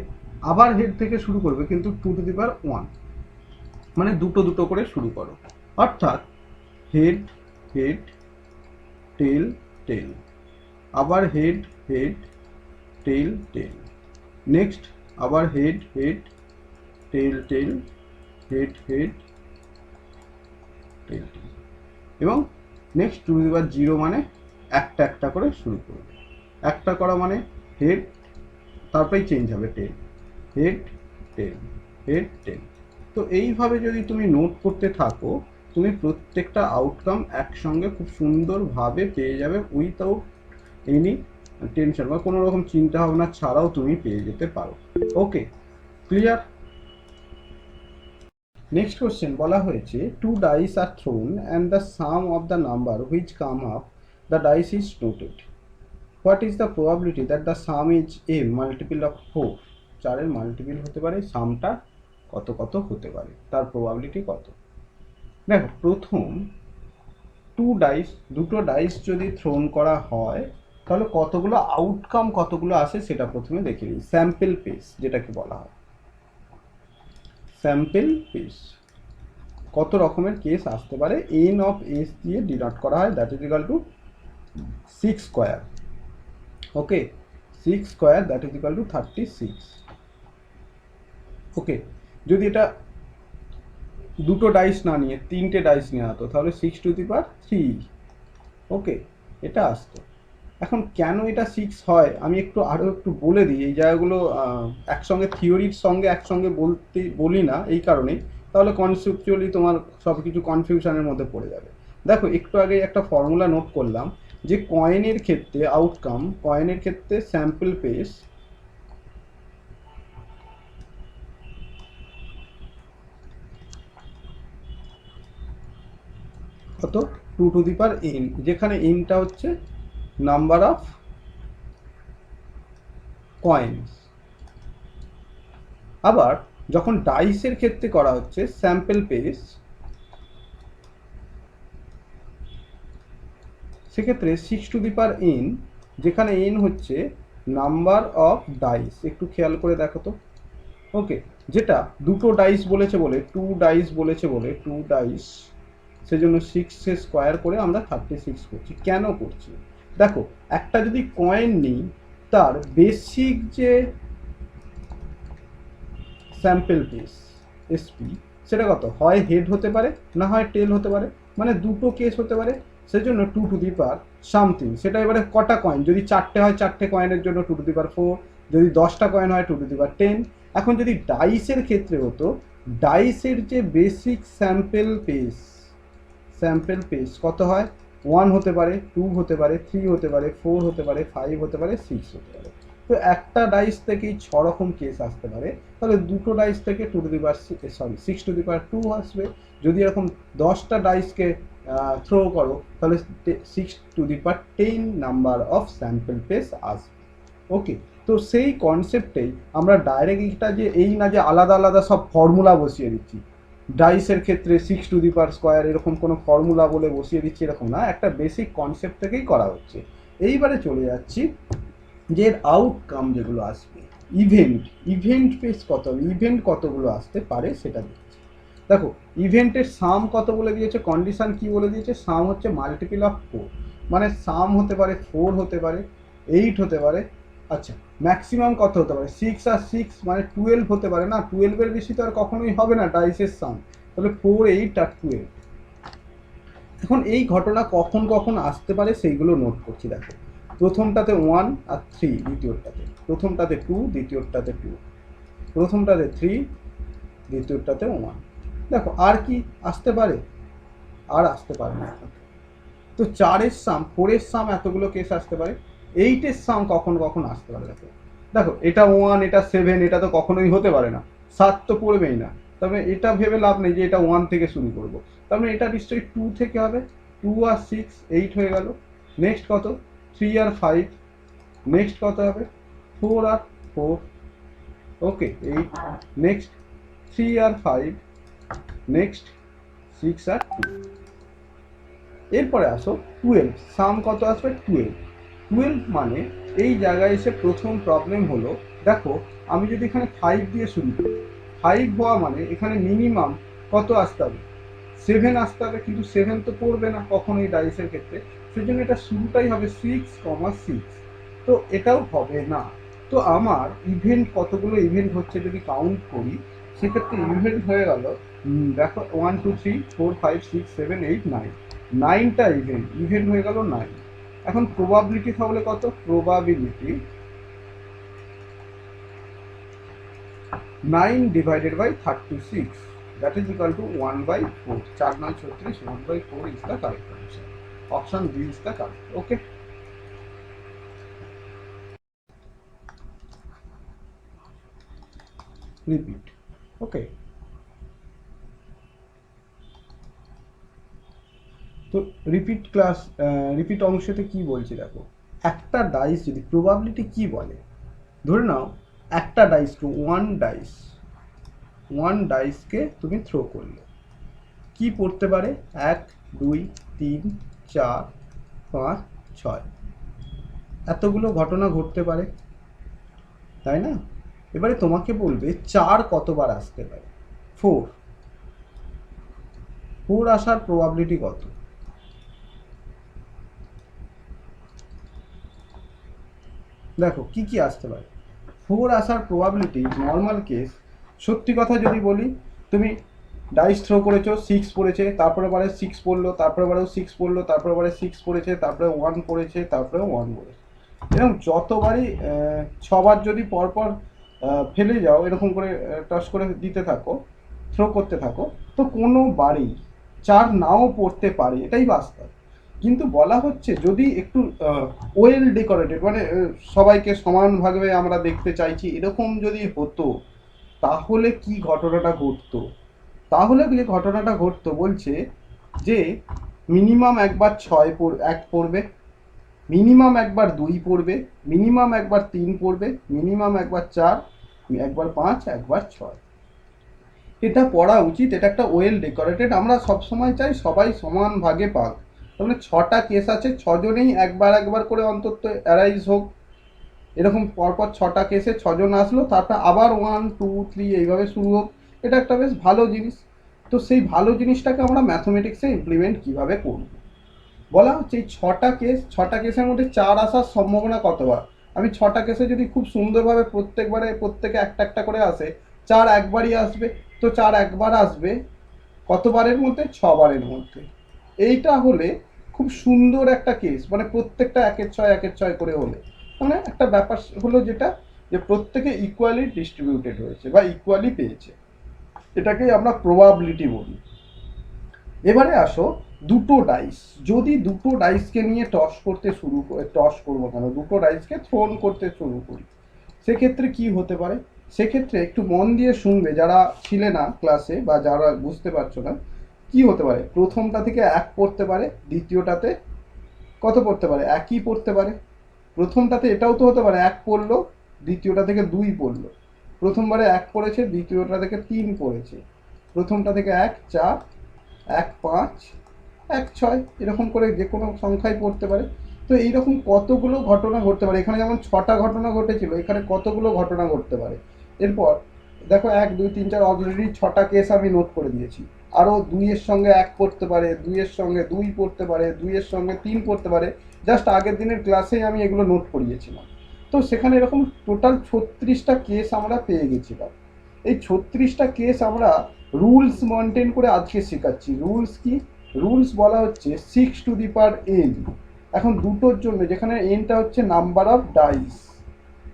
আবার হেড থেকে শুরু করবে, কিন্তু 2^1, মানে দুটো দুটো করে শুরু করো। অর্থাৎ হেড হেড টেল টেল, আবার head head tail tail, next আবার head head tail tail head head tail tail, এবং নেক্সট 2^0 মানে একটা একটা করে শুরু করবে। একটা করা মানে হেড, তারপরেই চেঞ্জ হবে টেল, হেড টেল হেড টেল। তো এইভাবে যদি তুমি নোট করতে থাকো, তুমি প্রত্যেকটা আউটকাম একসঙ্গে খুব সুন্দরভাবে পেয়ে যাবে, উইথাউট এনি টেনশন বা কোনো রকম চিন্তা ভাবনা ছাড়াও তুমি পেয়ে যেতে পারো। ওকে, ক্লিয়ার? নেক্সট কোশ্চেন বলা হয়েছে, 2 dice are thrown and the sum of the number which come up the dice is noted. What is the probability that the sum is a multiple of 4? 4-এর মাল্টিপল হতে পারে, সামটা কত কত হতে পারে, তার প্রবাবিলিটি কত। দেখো প্রথম দুটো ডাইস যদি থ্রোন করা হয় তাহলে কতগুলো আউটকাম কতগুলো আসে সেটা প্রথমে দেখে নিই। স্যাম্পল পেস যেটাকে বলা হয়, স্যাম্পল পেস কত রকমের কেস আসতে পারে, এন অফ এস দিয়ে ডিনোট করা হয়, that is equal two 6 square. Okay, 6 square that is equal two 36। ওকে, যদি এটা দুটো ডাইস না নিয়ে 3টে ডাইস নেওয়া হতো তাহলে 6^3। ওকে, এটা আসতো। এখন কেন এটা 6 হয় আমি আরও একটু বলে দিই। এই জায়গাগুলো একসঙ্গে থিওরির সঙ্গে একসঙ্গে বলি না এই কারণেই, তাহলে কনসেপচুয়ালি তোমার সব কিছু কনফিউশনের মধ্যে পড়ে যাবে। দেখো একটু আগে একটা ফর্মুলা নোট করলাম যে কয়েনের ক্ষেত্রে আউটকাম, কয়েনের ক্ষেত্রে স্যাম্পল পেস কত, 2^n, যেখানে nটা হচ্ছে নাম্বার অফ কয়েন্স। আবার যখন ডাইসের ক্ষেত্রে করা হচ্ছে স্যাম্পল পেস, সেক্ষেত্রে 6^n, যেখানে n হচ্ছে নাম্বার অফ ডাইস। একটু খেয়াল করে দেখো তো। ওকে, যেটা দুটো ডাইস বলেছে বলে 2 ডাইস বলেছে বলে 2 ডাইস, সেজন্য 6 স্কোয়ার করে আমরা 36 করছি। কেন করছি দেখো, একটা যদি কয়েন নিই তার বেসিক যে স্যাম্পল পেস এসপি, সেটা কত হয়, হেড হতে পারে না হয় টেল হতে পারে, মানে দুটো কেস হতে পারে। সেজন্য 2^something, সেটা এবারে কটা কয়েন, যদি 4টে হয় 4টে কয়েনের জন্য 2^4, যদি 10টা কয়েন হয় 2^10। এখন যদি ডাইসের ক্ষেত্রে হতো, ডাইসের যে বেসিক স্যাম্পল পেস কত হয়, 1 হতে পারে, 2 হতে পারে, 3 হতে পারে, 4 হতে পারে, 5 হতে পারে, 6 হতে পারে। তো একটা ডাইস থেকেই 6 রকম কেস আসতে পারে, তাহলে দুটো ডাইস থেকে 6^2 আসবে। যদি এরকম 10টা ডাইসকে থ্রো করো তাহলে 6^10 নাম্বার অফ স্যাম্পল পেস আসবে। ওকে, তো সেই কনসেপ্টেই আমরা ডাইরেক্ট এটা যে এই না যে আলাদা আলাদা সব ফর্মুলা বসিয়ে দিচ্ছি, ডাইসের ক্ষেত্রে 6^2 এরকম কোনো ফর্মুলা বলে বসিয়ে দিচ্ছি এরকম না, একটা বেসিক কনসেপ্ট থেকেই করা হচ্ছে। এইবারে চলে যাচ্ছি যে আউটকাম যেগুলো আসবে, ইভেন্ট পেস কত হবে, ইভেন্ট কতগুলো আসতে পারে সেটা দেখছি। দেখো ইভেন্টের সাম কত বলে দিয়েছে, কন্ডিশন কি বলে দিয়েছে, সাম হচ্ছে মাল্টিপল অফ 4, মানে সাম হতে পারে 4 হতে পারে, 8 হতে পারে, আচ্ছা, ম্যাক্সিমাম কত হতে পারে? 6 আর 6 মানে 12 হতে পারে না? 12 এর বেশি তো আর কখনোই হবে না ডাইসের সাম। তাহলে 4, 8 আর 12। এখন এই ঘটনা কখন কখন আসতে পারে সেইগুলো নোট করছি। দেখো, প্রথমটাতে 1 আর 3, দ্বিতীয়টাতে, প্রথমটাতে 2, দ্বিতীয়টাতে 2, প্রথমটাতে 3, দ্বিতীয়টাতে 1। দেখো আর কি আসতে পারে? আর আসতে পারে না। তো 4-এর সাম, 4-এর সাম এতগুলো কেস আসতে পারে। 8-এর সাম কখন কখন আসতে পারে? দেখো দেখো, এটা 1, এটা 7, এটা তো কখনোই হতে পারে না। 7 তো পড়বেই না। তবে এটা ভেবে লাভ নেই যে এটা 1 থেকে শুরু করব। তার মানে এটা নিশ্চয়ই 2 থেকে হবে। 2 আর 6, 8 হয়ে গেল। নেক্সট কত? 3 আর 5। নেক্সট কত হবে? 4 আর 4। ওকে, 8। নেক্সট 3 আর 5। নেক্সট 6 আর 2। এরপরে আসো 12। সাম কত আসবে? 12। 12 মানে এই জায়গায় এসে প্রথম প্রবলেম হলো, দেখো আমি যদি এখানে 5 দিয়ে শুরু করি, 5 হওয়া মানে এখানে মিনিমাম কত আসতে হবে? 7 আসতে হবে, কিন্তু 7 তো পড়বে না কখনোই ডাইসের ক্ষেত্রে। সেজন্য এটা শুরুটাই হবে 6,6। তো এটাও হবে না। তো আমার ইভেন্ট কতগুলো ইভেন্ট হচ্ছে যদি কাউন্ট করি, সেক্ষেত্রে ইভেন্ট হয়ে গেল, দেখো 1 2 3 4 5 6 7 8 9। 9টা ইভেন্ট, ইভেন্ট হয়ে গেল 9। এখন প্রবাবিলিটি তাহলে কত? Probability 9 divided by 36, that is equal to 1/4। 4 9 36, 1/4 is the correct answer. Option B is the correct. Okay, repeat. Okay, তো রিপিট ক্লাস, রিপিট অংশতে কি বলছি দেখো, একটা ডাইস যদি প্রবাবিলিটি কি বলে, ধরে নাও একটা ডাইস, ওয়ান ডাইসকে তুমি থ্রো করলে, কি পড়তে পারে? 1 2 3 4 5 6, এতগুলো ঘটনা ঘটতে পারে, তাই না? এবারে তোমাকে বলবে 4 কতবার আসতে পারে? 4। 4 আসার প্রবাবিলিটি কত? দেখো কি কি আসতে পারে। 4 আসার প্রবাবিলিটি নর্মাল কেস, সত্যি কথা যদি বলি, তুমি ডাইস থ্রো করেছো, 6 পড়েছে, তারপরে বারে 6 পড়লো, তারপরে বারেও 6 পড়লো, তারপরে বারে 6 পড়েছে, তারপরে 1 পড়েছে, তারপরে 1 পড়েছে। এরকম যতবারই 6বার যদি পরপর ফেলে যাও, এরকম করে টস করে দিতে থাকো, থ্রো করতে থাকো, তো কোনো বারেই 4 নাও পড়তে পারে, এটাই বাস্তব। কিন্তু বলা হচ্ছে যদি একটু ওয়েল ডেকোরেটেড, মানে সবাইকে সমানভাবে আমরা দেখতে চাইছি, এরকম যদি হতো, তাহলে কি ঘটনাটা ঘটতো? তাহলে যে ঘটনাটা ঘটতো বলছে যে মিনিমাম একবার 1 পড়বে, মিনিমাম একবার 2 পড়বে, মিনিমাম একবার 3 পড়বে, মিনিমাম একবার 4, একবার 5, একবার 6। এটা পড়া উচিত। এটা একটা ওয়েল ডেকোরেটেড, আমরা সবসময় চাই সবাই সমান ভাগে পাক। তাহলে 6টা কেস আছে, 6জনেই একবার একবার করে অন্তত অ্যারাইজ হোক। এরকম পরপর 6টা কেসে 6জন আসলো, তারপর আবার 1 2 3 এইভাবে শুরু হোক। এটা একটা বেশ ভালো জিনিস। তো সেই ভালো জিনিসটাকে আমরা ম্যাথমেটিক্সে ইমপ্লিমেন্ট কিভাবে করব? বলা হচ্ছে এই 6টা কেসের মধ্যে 4 আসার সম্ভাবনা কতবার? আমি 6টা কেসে যদি খুব সুন্দরভাবে প্রত্যেকবারে প্রত্যেকে একটা একটা করে আসে, 4 একবারই আসবে। তো 4 একবার আসবে কতবারের মধ্যে? 6বারের মধ্যে। এইটা হলে খুব সুন্দর একটা কেস, মানে প্রত্যেকটা 1-6 1-6 করে হলে, মানে একটা ব্যাপার হলো যেটা, যে প্রত্যেকে ইকুয়ালি ডিস্ট্রিবিউটেড হয়েছে বা ইকুয়ালি পেয়েছে, এটাকেই আমরা প্রবাবিলিটি বলি। এবারে আসো দুটো ডাইস, যদি দুটো ডাইসকে নিয়ে টস করবো কেন, দুটো ডাইসকে থ্রোন করতে শুরু করি, সেক্ষেত্রে কি হতে পারে? সেক্ষেত্রে একটু মন দিয়ে শুনবে যারা ছিলে না ক্লাসে বা যারা বুঝতে পারছো না। কি হতে পারে? প্রথমটা থেকে 1 পড়তে পারে, দ্বিতীয়টাতে কত পড়তে পারে? 1ই পড়তে পারে। প্রথমটাতে এটাও তো হতে পারে 1 পড়লো, দ্বিতীয়টা থেকে 2 পড়লো। প্রথমবারে 1 পড়েছে, দ্বিতীয়টা থেকে 3 পড়েছে। প্রথমটা থেকে 1 4, 1 5, 1 6, এরকম করে যে কোনো সংখ্যাই পড়তে পারে। তো এইরকম কতগুলো ঘটনা ঘটতে পারে, এখানে যেমন 6টা ঘটনা ঘটেছিল, এখানে কতগুলো ঘটনা ঘটতে পারে। এরপর দেখো 1 2 3 4, অলরেডি 6টা কেস আমি নোট করে দিয়েছি। আরও 2 এর সঙ্গে 1 পড়তে পারে, 2 এর সঙ্গে 2 পড়তে পারে, 2 এর সঙ্গে 3 পড়তে পারে। জাস্ট আগের দিনের ক্লাসেই আমি এগুলো নোট করিয়েছিলাম। তো তো সেখানে এরকম টোটাল 36টা কেস আমরা পেয়ে গেছিলাম। এই 36টা কেস আমরা রুলস মেনটেন করে আজকে শেখাচ্ছি। রুলস কি? রুলস বলা হচ্ছে 6n। এখন দুটোর জন্য যেখানে এনটা হচ্ছে নাম্বার অফ ডাইস,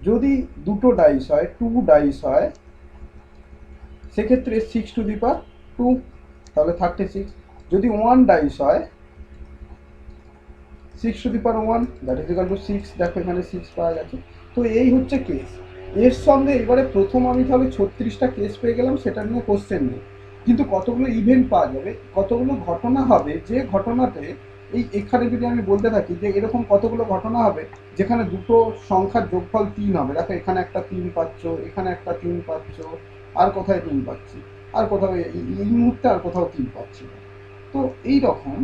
যদি দুটো ডাইস হয়, 2 ডাইস হয়, সেক্ষেত্রে 6^2, তাহলে 36। যদি 1 ডাইস হয়, 6^1, দ্যাট ইজ ইকুয়াল টু 6। দেখো এখানে 6 পাওয়া গেছে। তো এই হচ্ছে কেস। এর সঙ্গে এবারে প্রথম আমি তাহলে 36টা কেস পেয়ে গেলাম, সেটা নিয়ে কোশ্চেন নেই, কিন্তু কতগুলো ইভেন্ট পাওয়া যাবে, কতগুলো ঘটনা হবে, যে ঘটনাতে এখানে যদি আমি বলতে থাকি যে এরকম কতগুলো ঘটনা হবে যেখানে দুটো সংখ্যার যোগফল 3 হবে। দেখো এখানে একটা 3 পাচ্ছ, এখানে একটা 3 পাচ্ছ, আর কোথায় 3 পাচ্ছি, আর কোথাও এই মুহূর্তে আর কোথাও 3 পাচ্ছি না। তো এই রকম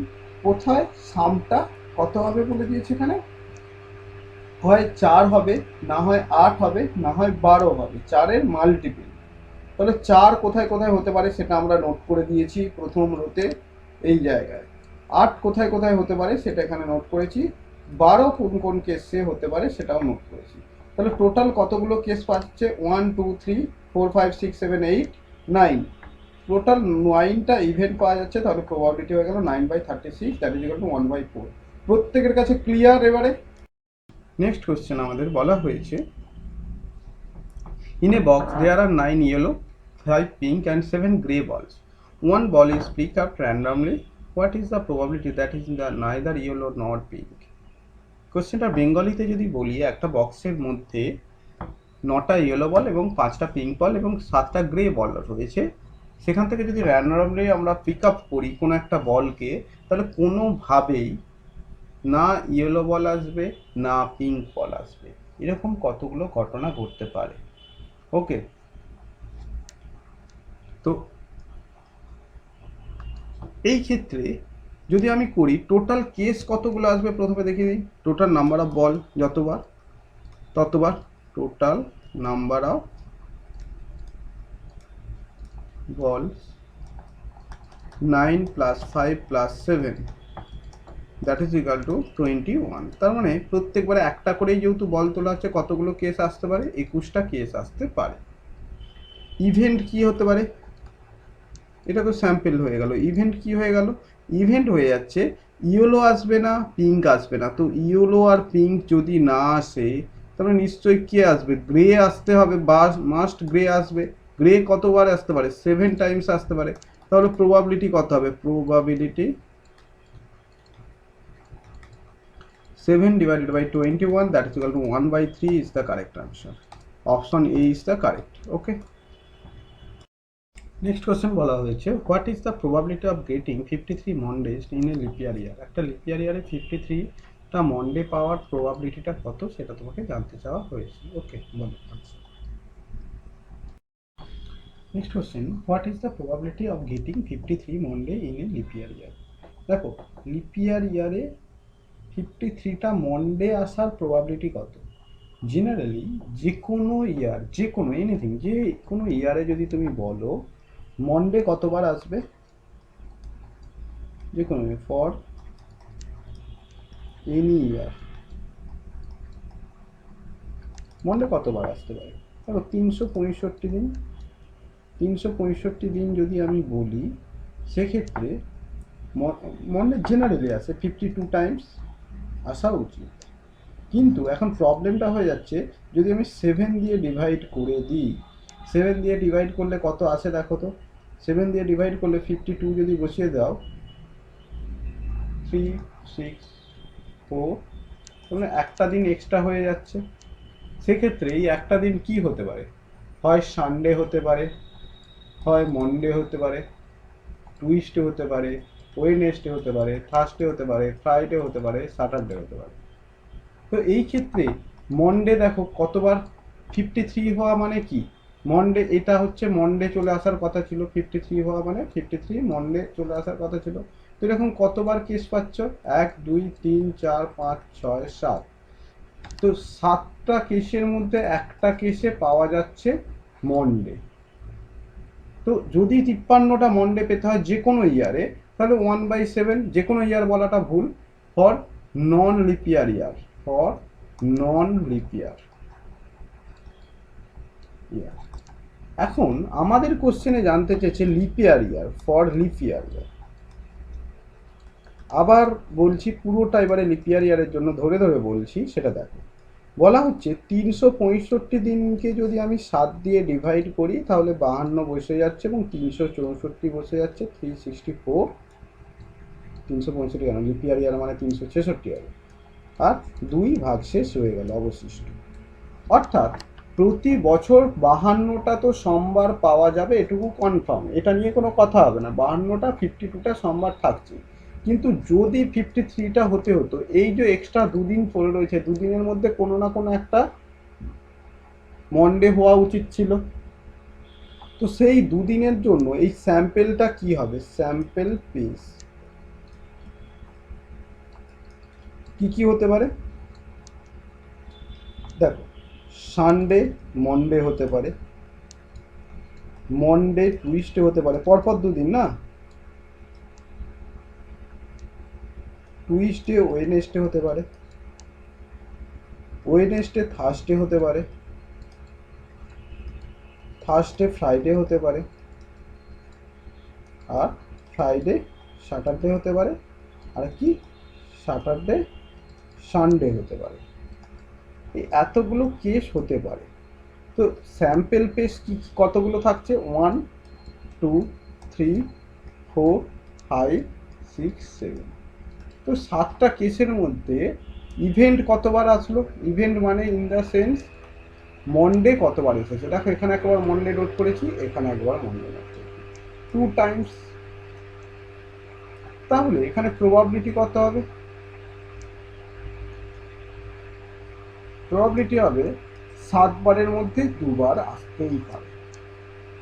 কোথায় সামটা কত হবে বলে দিয়েছে এখানে, হয় 4 হবে, না হয় 8 হবে, না হয় 12 হবে, 4-এর মাল্টিপল। তাহলে 4 কোথায় কোথায় হতে পারে সেটা আমরা নোট করে দিয়েছি প্রথম রোতে এই জায়গায়। 8 কোথায় কোথায় হতে পারে সেটা এখানে নোট করেছি। 12 কোন কোন কেসে হতে পারে সেটাও নোট করেছি। তাহলে টোটাল কতগুলো কেস পাচ্ছে? 1 2 3 4 5 6 7 8 9। টোটাল 9টা ইভেন্ট পাওয়া যাচ্ছে। তাহলে প্রবাবিলিটি হয়ে গেল 9/36, দ্যাট ইজ ইকুয়াল টু 1/4। প্রত্যেকের কাছে ক্লিয়ার? এবারে নেক্সট কোশ্চেন আমাদের বলা হয়েছে, in a box there are 9 yellow, 5 pink and 7 grey balls. One ball is picked up randomly. What is the probability that is neither yellow nor pink? কোশ্চেনটা বেঙ্গলিতে যদি বলি, একটা বক্সের মধ্যে 9টা ইয়েলো বল এবং 5টা পিঙ্ক বল এবং 7টা গ্রে বল রয়েছে। সেখান থেকে যদি র্যান্ডমলি আমরা পিক আপ করি কোনো একটা বলকে, তাহলে কোনোভাবেই না ইয়েলো বল আসবে না পিঙ্ক বল আসবে। এরকম কতগুলো ঘটনা ঘটতে পারে। ওকে, তো এই ক্ষেত্রে যদি আমি করি টোটাল কেস কতগুলো আসবে প্রথমে দেখে দিই। টোটাল নাম্বার অফ বল যতবার ততবার, total number of ball 9 + 5 + 7, that is equal two 21। তার মানে প্রত্যেকবারে একটা করেই যেহেতু বল তোলা হচ্ছে, কতগুলো কেস আসতে পারে? 21টা কেস আসতে পারে। ইভেন্ট কি হতে পারে? এটা তো স্যাম্পল হয়ে গেল। ইভেন্ট কি হয়ে গেল? ইভেন্ট হয়ে যাচ্ছে ইয়েলো আসবে না, পিঙ্ক আসবে না। তো ইয়েলো আর পিঙ্ক যদি না আসে, তাহলে নিশ্চয়ই কে আসবে? গ্রে আসতে হবে, বা মাস্ট গ্রে আসবে। গ্রে কতবার আসতে পারে? 7 টাইমস আসতে পারে। তাহলে প্রবাবিলিটি কত হবে? Probability 7/21, that is equal to 1/3 is the correct answer. Option A is the correct. Okay. Next question বলা হয়েছে, what is the probability of getting 53 Mondays in a leap year year? একটা লিপিয়ার ইয়ারে 53টা মন্ডে পাওয়ার প্রবাবিলিটিটা কত সেটা তোমাকে জানতে চাওয়া হয়েছে। ওকে, বলো answer. Next question, what is the probability of getting 53 Monday in a leap year year? দেখো লিপিয়ার ইয়ারে 53টা মন্ডে আসার প্রবাবিলিটি কত? জেনারেলি যে কোনো ইয়ার, যে কোনো এনিথিং, যে কোনো ইয়ারে যদি তুমি বলো মন্ডে কতবার আসবে, যে কোনো ফর এনি ইয়ার মন্ডে কতবার আসতে পারে? দেখো 365 দিন। 365 দিন যদি আমি বলি, সেক্ষেত্রে মন্ডে জেনারেলি আসে 52 টাইমস আসা উচিত। কিন্তু এখন প্রবলেমটা হয়ে যাচ্ছে, যদি আমি 7 দিয়ে ডিভাইড করে দিই, 7 দিয়ে ডিভাইড করলে কত আসে দেখো তো। 7 দিয়ে ডিভাইড করলে 52 যদি বসিয়ে দাও, 3 6 4, তাহলে একটা দিন এক্সট্রা হয়ে যাচ্ছে। সেক্ষেত্রে এই একটা দিন কি হতে পারে? হয় সানডে হতে পারে, হয় মন্ডে হতে পারে, টুইসডে হতে পারে, ওয়েডনেসডে হতে পারে, থার্সডে হতে পারে, ফ্রাইডে হতে পারে, স্যাটারডে হতে পারে। তো এই ক্ষেত্রে মন্ডে দেখো কতবার? 53 হওয়া মানে কি? মন্ডে, এটা হচ্ছে মন্ডে চলে আসার কথা ছিল। 53 হওয়া মানে 53 মন্ডে চলে আসার কথা ছিল। তো এরকম কতবার কেস পাচ্ছ? 1 2 3 4 5 6 7। তো 7টা কেসের মধ্যে একটা কেসে পাওয়া যাচ্ছে মন্ডে। তো যদি 53টা মন্ডে পেতে হয় যে কোনো ইয়ারে, তাহলে 1/7, যে কোনো ইয়ার বলাটা ভুল, for non leap year, for non leap year. 1/7 হয়ে যাচ্ছে। ইয়ার। এখন আমাদের কোশ্চেনে জানতে চেয়েছে leap year year, for leap year year. আবার বলছি পুরোটা এবারে লিপ ইয়ার ইয়ারের জন্য ধরে ধরে বলছি, সেটা দেখো। বলা হচ্ছে 365 দিনকে যদি আমি 7 দিয়ে ডিভাইড করি তাহলে 52 বসে যাচ্ছে এবং 364 বসে যাচ্ছে, 364, 365 কেন, লিপ ইয়ার ইয়ার মানে 366 হবে, আর 2 ভাগ শেষ হয়ে গেল অবশিষ্ট। অর্থাৎ প্রতি বছর 52টা তো সোমবার পাওয়া যাবে, এটুকু কনফার্ম, এটা নিয়ে কোনো কথা হবে না। 52টা 52টা সোমবার থাকছে, কিন্তু যদি 53টা হতে হতো, এই যে এক্সট্রা দুদিন পড়ে রয়েছে, দুদিনের মধ্যে কোনো না কোনো একটা মন্ডে হওয়া উচিত ছিল। তো সেই দুদিনের জন্য এই স্যাম্পেলটা কি হবে, স্যাম্পেল পিস কি কি হতে পারে দেখো। সানডে মন্ডে হতে পারে, মন্ডে টুইসডে হতে পারে, পরপর দুদিন না, টুইসডে ওয়েডনেসডে হতে পারে, ওয়েডনেসডে থার্সডে হতে পারে, থার্সডে ফ্রাইডে হতে পারে, আর ফ্রাইডে স্যাটারডে হতে পারে, আর কি স্যাটারডে সানডে হতে পারে। এই এতগুলো কেস হতে পারে। তো স্যাম্পেল পেস কি কতগুলো থাকছে, 1 2 3 4 5 6 7। তো 7টা কেসের মধ্যে ইভেন্ট কতবার আসলো, ইভেন্ট মানে ইন দ্য সেন্স মন্ডে কতবার এসেছে। দেখো এখানে একবার মন্ডে নোট করেছি, এখানে একবার মন্ডে নোট করেছি, 2 টাইমস। তাহলে এখানে প্রবাবিলিটি কত হবে, প্রবাবিলিটি হবে 7 বারের মধ্যে 2 বার আসতেই পারে।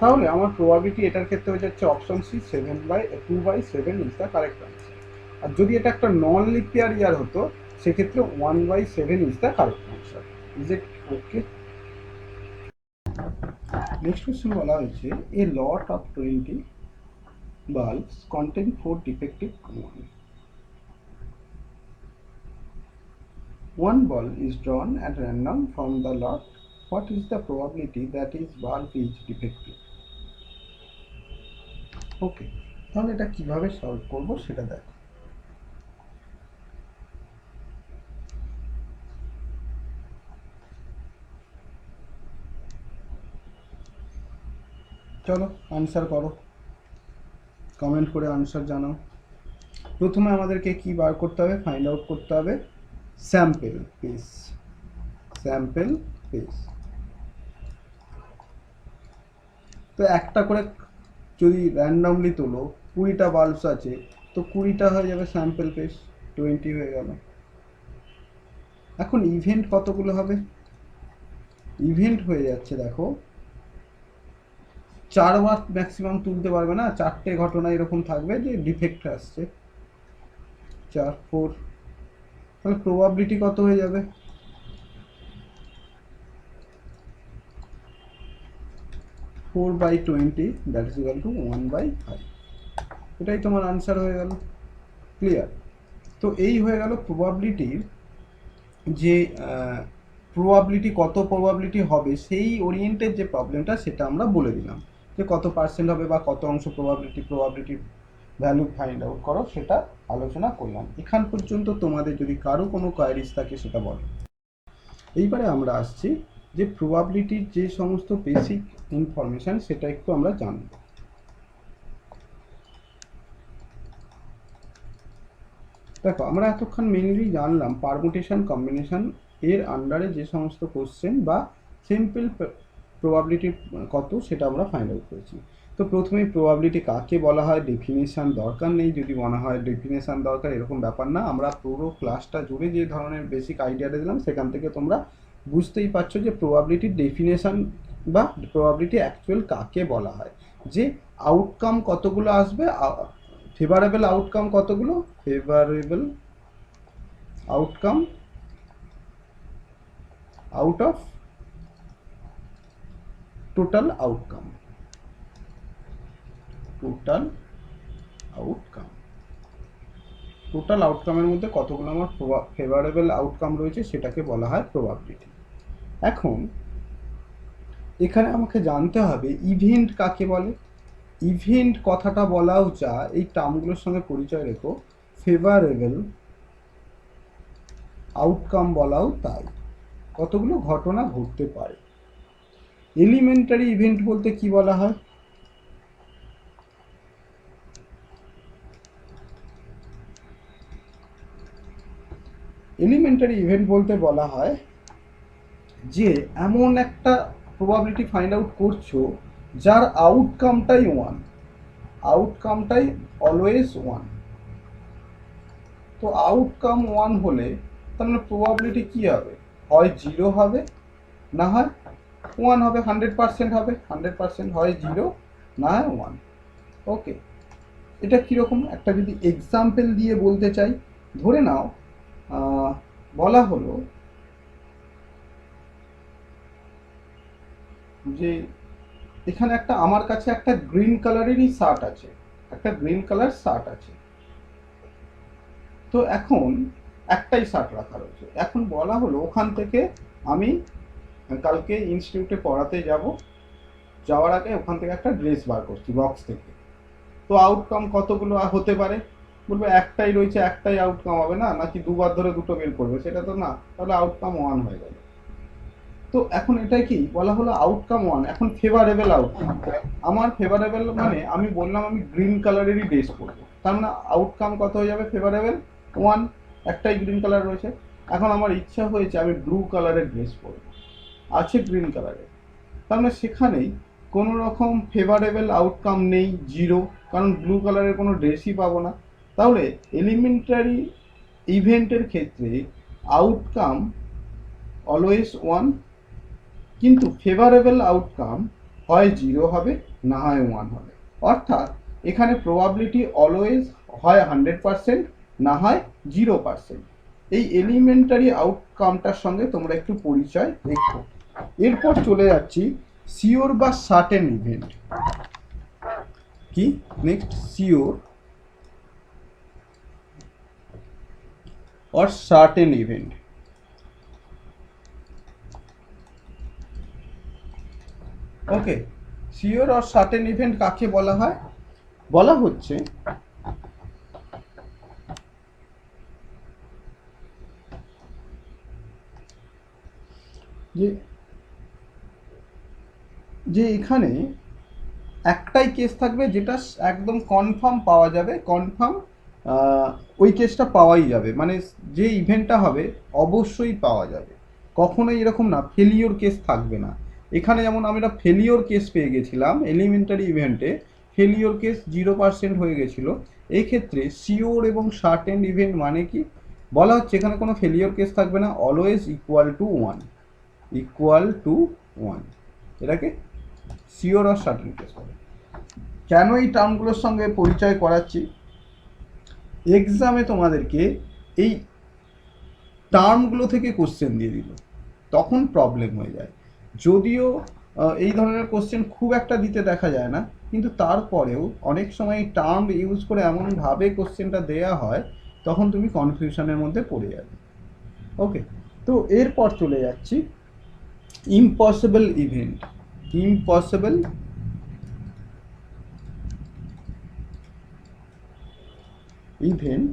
তাহলে আমার প্রবাবিলিটি এটার ক্ষেত্রে হয়ে যাচ্ছে option C, 2/7 is the correct answer. আর যদি এটা একটা নন লিপ ইয়ার হতো, সেক্ষেত্রে 1/7 is the correct answer. Is it okay? Next question বলা হয়েছে a lot of 20 bulbs contain 4 defective ones. One bulb is drawn at random from the lot. What is the probability that is bulb is defective? ওকে, তাহলে এটা কিভাবে solve করব সেটা দেখো। চলো answer করো, কমেন্ট করে আনসার জানাও। প্রথমে আমাদেরকে কি বার করতে হবে, ফাইন্ড আউট করতে হবে স্যাম্পেল পিস, স্যাম্পেল পিস। তো একটা করে যদি র্যান্ডমলি তোলো, 20টা বাল্বস আছে, তো 20টা হয়ে যাবে স্যাম্পেল পিস, 20 হয়ে গেল। এখন ইভেন্ট কতগুলো হবে, ইভেন্ট হয়ে যাচ্ছে দেখো 4 বার ম্যাক্সিমাম তুলতে পারবে না, 4টে ঘটনা এরকম থাকবে যে ডিফেক্ট আসছে, 4 4। তাহলে প্রবাবিলিটি কত হয়ে যাবে, 4/20, দ্যাট ইজ ইকুয়াল টু 1/5। এটাই তোমার আনসার হয়ে গেল। ক্লিয়ার? তো এই হয়ে গেল প্রবাবিলিটির, যে প্রবাবিলিটি কত প্রবাবিলিটি হবে সেই ওরিয়েন্টেড যে প্রবলেমটা, সেটা আমরা বলে দিলাম যে কত পার্সেন্ট হবে বা কত অংশ প্রবাবিলিটির ভ্যালু ফাইন্ড আউট করো, সেটা আলোচনা করলাম। এখান পর্যন্ত তোমাদের যদি কারো কোনো কোয়ারিজ থাকে সেটা বলো। এইবারে আমরা আসছি যে প্রবাবিলিটির যে সমস্ত বেসিক ইনফরমেশান সেটা একটু আমরা জানব। দেখো আমরা এতক্ষণ মেনলি জানলাম পারমুটেশন কম্বিনেশন এর আন্ডারে যে সমস্ত কোশ্চেন বা সিম্পল প্রবাবিলিটি কত সেটা আমরা ফাইন্ড আউট করেছি। তো প্রথমেই প্রবাবিলিটি কাকে বলা হয় ডেফিনেশান দরকার নেই, যদি মনে হয় ডেফিনেশান দরকার এরকম ব্যাপার না। আমরা পুরো ক্লাসটা জুড়ে যে ধরনের বেসিক আইডিয়াটা দিলাম সেখান থেকে তোমরা বুঝতেই পারছো যে প্রবাবিলিটির ডেফিনেশান বা প্রবাবিলিটি অ্যাকচুয়াল কাকে বলা হয়, যে আউটকাম কতগুলো আসবে, ফেভারেবল আউটকাম কতগুলো, favourable outcome out of total outcome, total outcome, total আউটকামের মধ্যে কতগুলো আমার ফেভারেবল আউটকাম রয়েছে সেটাকে বলা হয় প্রবাবিলিটি। এখন এখানে আমাকে জানতে হবে ইভেন্ট কাকে বলে। ইভেন্ট কথাটা বলাও যা, এই টার্মগুলোর সঙ্গে পরিচয় রেখো। ফেভারেবল আউটকাম বলাও তাই, কতগুলো ঘটনা ঘটতে পারে। এলিমেন্টারি ইভেন্ট বলতে কি বলা হয়? এলিমেন্টারি ইভেন্ট বলতে বলা হয় যে এমন একটা প্রবাবিলিটি ফাইন্ড আউট করছো যার আউটকামটাই ওয়ান, আউটকামটাই অলওয়েজ ওয়ান। তো আউটকাম ওয়ান হলে তার মানে প্রবাবিলিটি কী হবে? হয় জিরো হবে, না হয় ওয়ান হবে। 100% হবে, 100% হয় জিরো, না হয় ওয়ান। ওকে, এটা কীরকম একটা যদি এক্সাম্পল দিয়ে বলতে চাই, ধরে নাও বলা হলো যে এখানে একটা আমার কাছে একটা গ্রিন কালারেরই শার্ট আছে, একটা গ্রিন কালার শার্ট আছে। তো এখন একটাই শার্ট রাখা রয়েছে। এখন বলা হলো ওখান থেকে আমি কালকে ইনস্টিটিউটে পড়াতে যাব, যাওয়ার আগে ওখান থেকে একটা ড্রেস বার করছি বক্স থেকে। তো আউটকাম কতগুলো হতে পারে? বলবে একটাই রয়েছে, একটাই আউটকাম হবে না, নাকি দুবার ধরে দুটো বের করবে? সেটা তো না, তাহলে আউটকাম ওয়ান হয়ে গেল। তো এখন এটা কি বলা হলো? Outcome one. এখন ফেভারেবল আউটকাম, আমার ফেভারেবল মানে আমি বললাম আমি গ্রিন কালারেরই ড্রেস পরবো, তার মানে আউটকাম কত হয়ে যাবে? ফেভারেবল ওয়ান, একটাই গ্রিন কালার রয়েছে। এখন আমার ইচ্ছা হয়েছে আমি ব্লু কালারের ড্রেস পরবো, আছে গ্রিন কালারের, তার মানে সেখানেই কোনো রকম ফেভারেবল আউটকাম নেই, জিরো, কারণ ব্লু কালারের কোনো ড্রেসই পাবো না। তাহলে এলিমেন্টারি ইভেন্টের ক্ষেত্রে আউটকাম অলওয়েজ ওয়ান, কিন্তু ফেভারেবল আউটকাম হয় জিরো হবে, না হয় ওয়ান হবে। অর্থাৎ এখানে প্রবাবিলিটি অলওয়েজ হয় 100%, না হয় 0%। এই এলিমেন্টারি আউটকামটার সঙ্গে তোমরা একটু পরিচয় রেখো। এরপর চলে যাচ্ছি সিওর বা সার্টেন ইভেন্ট। কি next? Sure or certain event। Okay, sure or certain event কাকে বলা হয়? বলা হচ্ছে যে যে এখানে একটাই কেস থাকবে যেটা একদম কনফার্ম পাওয়া যাবে, কনফার্ম ওই কেসটা পাওয়াই যাবে, মানে যে ইভেন্টটা হবে অবশ্যই পাওয়া যাবে। কখনোই এরকম না ফেলিওর কেস থাকবে না। এখানে যেমন আমরা ফেলিওর কেস পেয়ে গেছিলাম এলিমেন্টারি ইভেন্টে, ফেলিওর কেস 0% হয়ে গেছিলো। এই ক্ষেত্রে সিওর এবং সার্টেন ইভেন্ট মানে কি বলা হচ্ছে? এখানে কোনো ফেলিওর কেস থাকবে না, always equal to one, equal to one. এটাকে সিওর আর সার্টেন কেস বলে। কেন এই টার্মগুলোর সঙ্গে পরিচয় করাচ্ছি? এক্সামে তোমাদেরকে এই টার্মগুলো থেকে কোশ্চেন দিয়ে দিল, তখন প্রবলেম হয়ে যায়। যদিও এই ধরনের কোশ্চেন খুব একটা দিতে দেখা যায় না, কিন্তু তারপরেও অনেক সময় টার্ম ইউজ করে এমনভাবে কোশ্চেনটা দেয়া হয়, তখন তুমি কনফিউশনের মধ্যে পড়ে যাবে। ওকে, তো এরপর চলে যাচ্ছি ইম্পসিবল ইভেন্ট। ইম্পসিবল ইভেন্ট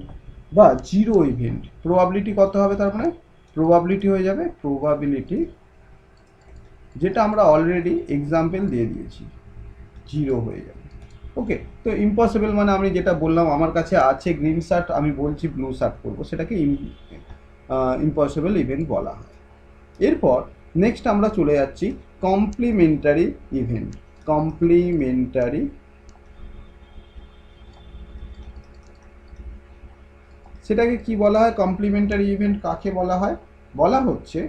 বা জিরো ইভেন্ট। প্রবাবিলিটি কত হবে? তার মানে প্রবাবিলিটি হয়ে যাবে, প্রবাবিলিটি যেটা আমরা অলরেডি এক্সাম্পল দিয়ে দিয়েছি, জিরো হয়ে যাবে। ওকে, তো ইম্পসিবল মানে আমি যেটা বললাম আমার কাছে আছে গ্রিন শার্ট, আমি বলছি ব্লু শার্ট করবো, সেটাকে ইম্পসিবল ইভেন্ট বলা হয়। এরপর নেক্সট আমরা চলে যাচ্ছি কমপ্লিমেন্টারি ইভেন্ট। কমপ্লিমেন্টারি সেটাকে কি বলা হয়? কমপ্লিমেন্টারি ইভেন্ট কাকে বলা হয়? বলা হচ্ছে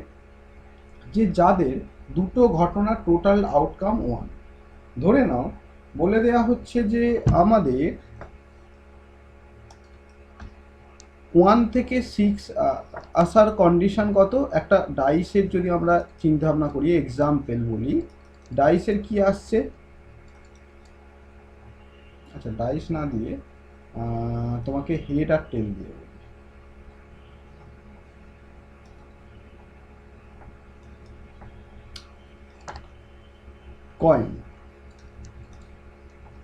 যে যাদের দুটো ঘটনার টোটাল আউটকাম ওয়ান। ধরে নাও বলে দেওয়া হচ্ছে যে আমাদের 1 থেকে 6 আসার কন্ডিশন কত? একটা ডাইসের যদি আমরা চিন্তা ভাবনা করি, এক্সাম্পল বলি, ডাইসের কি আসছে? আচ্ছা, ডাইস না দিয়ে তোমাকে হেড আর টেল দিয়ে বলি। কয়েন,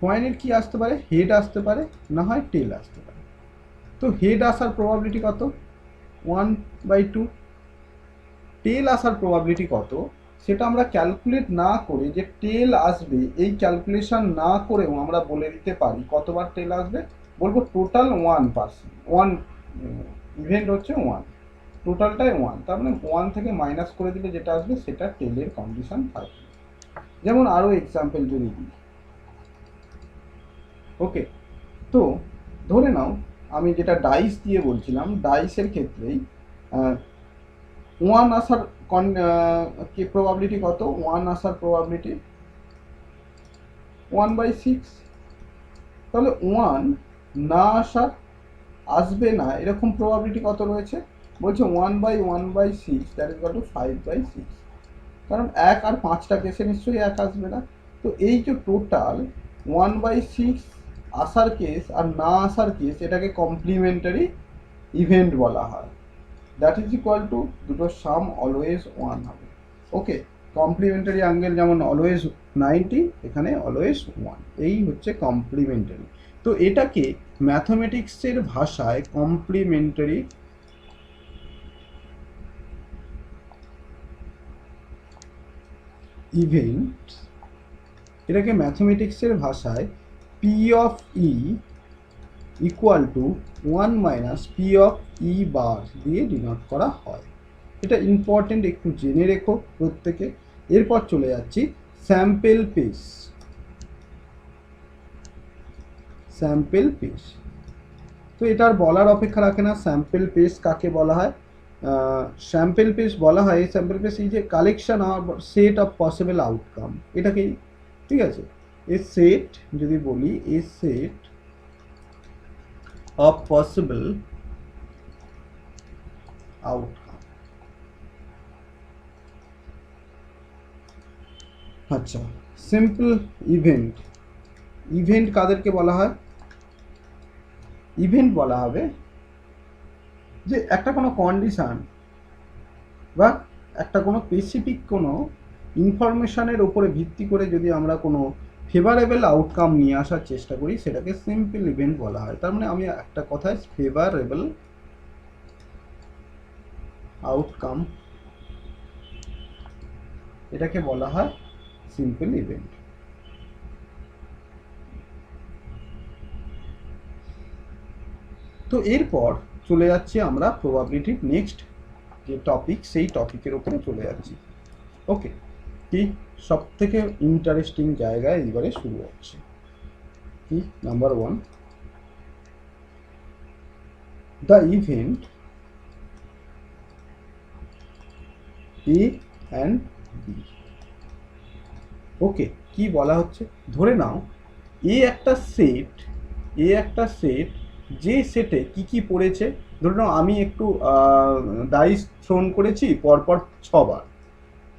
কয়েনের কি আসতে পারে, হেড আসতে পারে, না হয় টেল আসতে পারে। তো হেড আসার প্রবাবিলিটি কত, 1/2। টেল আসার প্রবাবিলিটি কত সেটা আমরা ক্যালকুলেট না করে, যে টেল আসবে এই ক্যালকুলেশন না করেও আমরা বলে দিতে পারি কতবার টেল আসবে। বলবো টোটাল 1 ইভেন্ট হচ্ছে 1, টোটালটাই 1, তার মানে 1 থেকে মাইনাস করে দিলে যেটা আসবে সেটা টেলের কন্ডিশন থাকবে। যেমন আরও এক্সাম্পল যদি দিই, ওকে, তো ধরে নাও আমি যেটা ডাইস দিয়ে বলছিলাম, ডাইসের ক্ষেত্রেই 1 আসার কি প্রবাবিলিটি কত, 1 আসার প্রবাবিলিটি 1/6। তাহলে 1 না আসার, আসবে না এরকম প্রবাবিলিটি কত রয়েছে, বলছে 1/1/6 দ্যাট ইজ ইকুয়াল টু 5/6। কারণ 1 আর 5টা কেসে নিশ্চয়ই 1 আসবে না। তো এই যে টোটাল 1/6 আসার কেস আর না আসার কেস, এটাকে কমপ্লিমেন্টারি ইভেন্ট বলা হয়। দ্যাট ইজ ইকুয়াল টু দুটোর সাম অলওয়েজ 1 হবে। ওকে, কমপ্লিমেন্টারি অ্যাঙ্গেল যেমন অলওয়েজ 90, এখানে অলওয়েজ 1, এই হচ্ছে কমপ্লিমেন্টারি। তো এটাকে ম্যাথমেটিক্সের ভাষায় কমপ্লিমেন্টারি ইভেন্ট, এটাকে ম্যাথমেটিক্সের ভাষায় P of E equal to 1 minus P of E bar দিয়ে ডিনোট করা হয়। এটা ইম্পর্টেন্ট, একটু জেনে রেখো প্রত্যেকে। এরপর চলে যাচ্ছি স্যাম্পেল পেস। স্যাম্পেল পেস, তো এটার বলার অপেক্ষা রাখে না স্যাম্পেল পেস কাকে বলা হয়। স্যাম্পেল পেস বলা হয়, স্যাম্পেল পেস এই যে collection of set of possible outcome, এটাকেই, ঠিক আছে। এ সেট যদি বলি, এ সেট অফ পসিবল আউটকাম। আচ্ছা, সিম্পল ইভেন্ট, ইভেন্ট কাদেরকে বলা হয়, ইভেন্ট বলা হবে যে একটা কোনো কন্ডিশন বা একটা কোনো স্পেসিফিক কোনো ইনফরমেশনের উপরে ভিত্তি করে যদি আমরা কোনো ফেভারেবল আউটকাম নিয়ে আসার চেষ্টা করি, সেটাকে সিম্পল ইভেন্ট বলা হয়। তার মানে আমি একটা কথায় ফেভারেবল আউটকাম, এটাকে বলা হয় সিম্পল ইভেন্ট। তো এরপর চলে যাচ্ছি আমরা প্রবাবিলিটির নেক্সট যে টপিক, সেই টপিকের উপরে চলে যাচ্ছি। ওকে, কি সব থেকে ইন্টারেস্টিং জায়গায় এবারে শুরু হচ্ছে, কি number 1, the event A and B. Okay, কি বলা হচ্ছে, ধরে নাও এ একটা সেট, এ একটা সেট, যে সেটে কি কি পড়েছে, ধরে নাও আমি একটু ডাইস থ্রোন করেছি পরপর 6 বার,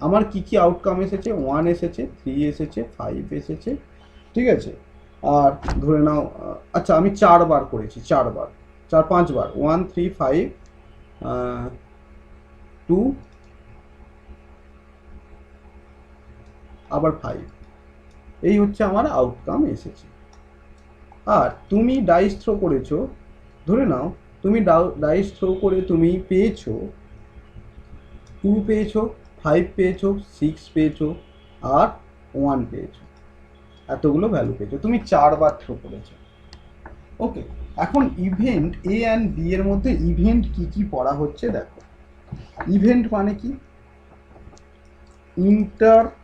আমার কি কি আউটকাম এসেছে, 1 এসেছে, 3 এসেছে, 5 এসেছে, ঠিক আছে। আর ধরে নাও আচ্ছা আমি 4 বার করেছি, 4 বার, 5 বার, 1 3 5 2 আবার 5, এই হচ্ছে আমার আউটকাম এসেছে। আর তুমি ডাইস থ্রো করেছো, ধরে নাও তুমি ডাইস থ্রো করে তুমি পেয়েছো 2 পেয়েছো, 5 পেয়েছো, 6 পেয়েছো আর 1 পেয়েছো, এতগুলো ভ্যালু পেয়েছো, তুমি 4 বার থ্রো করেছো। ওকে, এখন ইভেন্ট এ অ্যান্ড বি এর মধ্যে ইভেন্ট কি কি পড়া হচ্ছে দেখো। ইভেন্ট মানে কি, intersection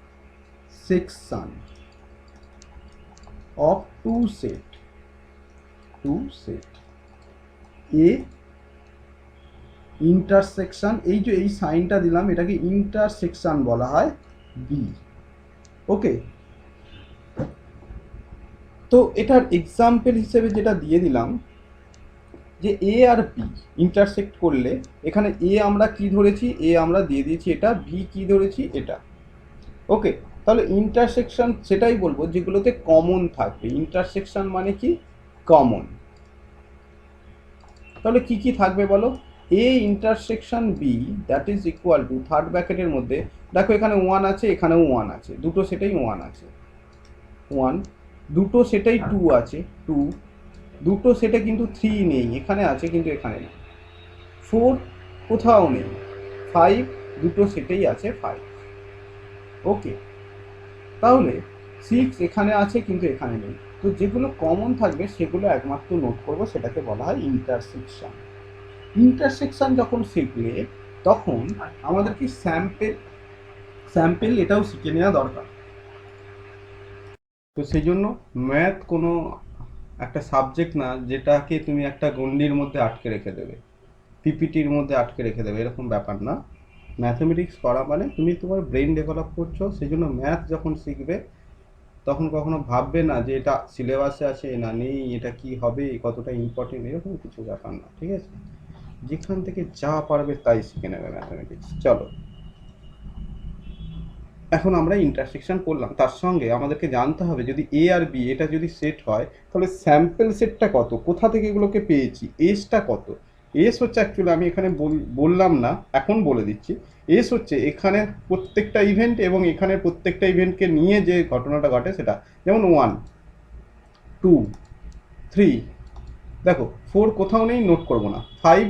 of two set, A intersection, এই যে এই সাইনটা দিলাম এটাকে ইন্টারসেকশন বলা হয় বি। ওকে, তো এটার এক্সাম্পল হিসেবে যেটা দিয়ে দিলাম, যে এ আর বি ইন্টারসেক্ট করলে, এখানে এ আমরা কি ধরেছি, এ আমরা দিয়ে দিয়েছি এটা, বি কি ধরেছি এটা। ওকে, তাহলে ইন্টারসেকশন সেটাই বলবো যেগুলোতে কমন থাকবে। ইন্টারসেকশন মানে কি, কমন। তাহলে কি কি থাকবে বলো, A intersection B that is equal to third ব্র্যাকেটের মধ্যে দেখো এখানে 1 আছে, এখানেও 1 আছে, দুটো সেটাই 1 আছে, 1 দুটো সেটাই 2 আছে, 2 দুটো সেটে কিন্তু 3 নেই, এখানে আছে কিন্তু এখানে নেই, 4 কোথাও নেই, 5 দুটো সেটেই আছে 5। ওকে, তাহলে 6 এখানে আছে কিন্তু এখানে নেই। তো যেগুলো কমন থাকবে সেগুলো একমাত্র নোট করব, সেটাকে বলা হয় ইন্টারসেকশন। ইন্টারসেকশন যখন শিখলে তখন আমাদের কি স্যাম্পেল এটাও শিখে নেওয়া দরকার। তো সেই জন্য ম্যাথ কোনো একটা সাবজেক্ট না যেটাকে তুমি একটা গণ্ডির মধ্যে আটকে রেখে দেবে, পিপিটির মধ্যে আটকে রেখে দেবে, এরকম ব্যাপার না। ম্যাথমেটিক্স করা মানে তুমি তোমার ব্রেন ডেভেলপ করছো, সেই জন্য ম্যাথ যখন শিখবে তখন কখনো ভাববে না যে এটা সিলেবাসে আছে না নেই, এটা কি হবে, কতটা ইম্পর্টেন্ট, এরকম কিছু ব্যাপার না, ঠিক আছে? যেখান থেকে যা পারবে তাই শিখে নেবে ম্যাথমেটিক্স। চলো, এখন আমরা ইন্টারসেকশন করলাম, তার সঙ্গে আমাদেরকে জানতে হবে যদি এ আর বি এটা যদি সেট হয় তাহলে স্যাম্পল সেটটা কত, কোথা থেকে এগুলোকে পেয়েছি, এসটা কত। এস হচ্ছে অ্যাকচুয়ালি আমি এখানে বললাম না, এখন বলে দিচ্ছি। এস হচ্ছে এখানে প্রত্যেকটা ইভেন্ট এবং এখানে প্রত্যেকটা ইভেন্টকে নিয়ে যে ঘটনাটা ঘটে সেটা, যেমন 1 2 3, দেখো 4 কোথাও নেই, নোট করবো না, 5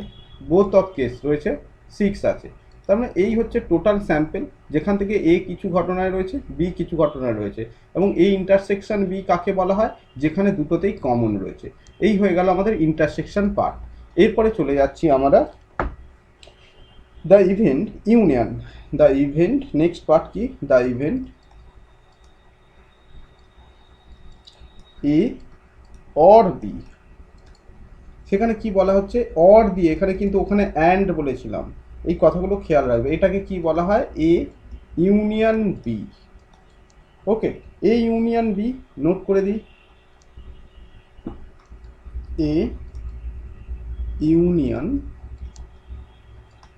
বোথ অফ কেস রয়েছে, 6 আছে। তার মানে এই হচ্ছে টোটাল স্যাম্পল, যেখান থেকে এ কিছু ঘটনায় রয়েছে, বি কিছু ঘটনায় রয়েছে, এবং এই ইন্টারসেকশন বি কাকে বলা হয়, যেখানে দুটোতেই কমন রয়েছে। এই হয়ে গেল আমাদের ইন্টারসেকশন পার্ট। এরপরে চলে যাচ্ছি আমরা the event union. The event next part কি, the event A or B. সেখানে কি বলা হচ্ছে, অর দিয়ে, এখানে কিন্তু ওখানে অ্যান্ড বলেছিলাম, এই কথাগুলো খেয়াল রাখবে। এটাকে কি বলা হয়, A union B. Okay, A union B note করে দিই, এ ইউনিয়ন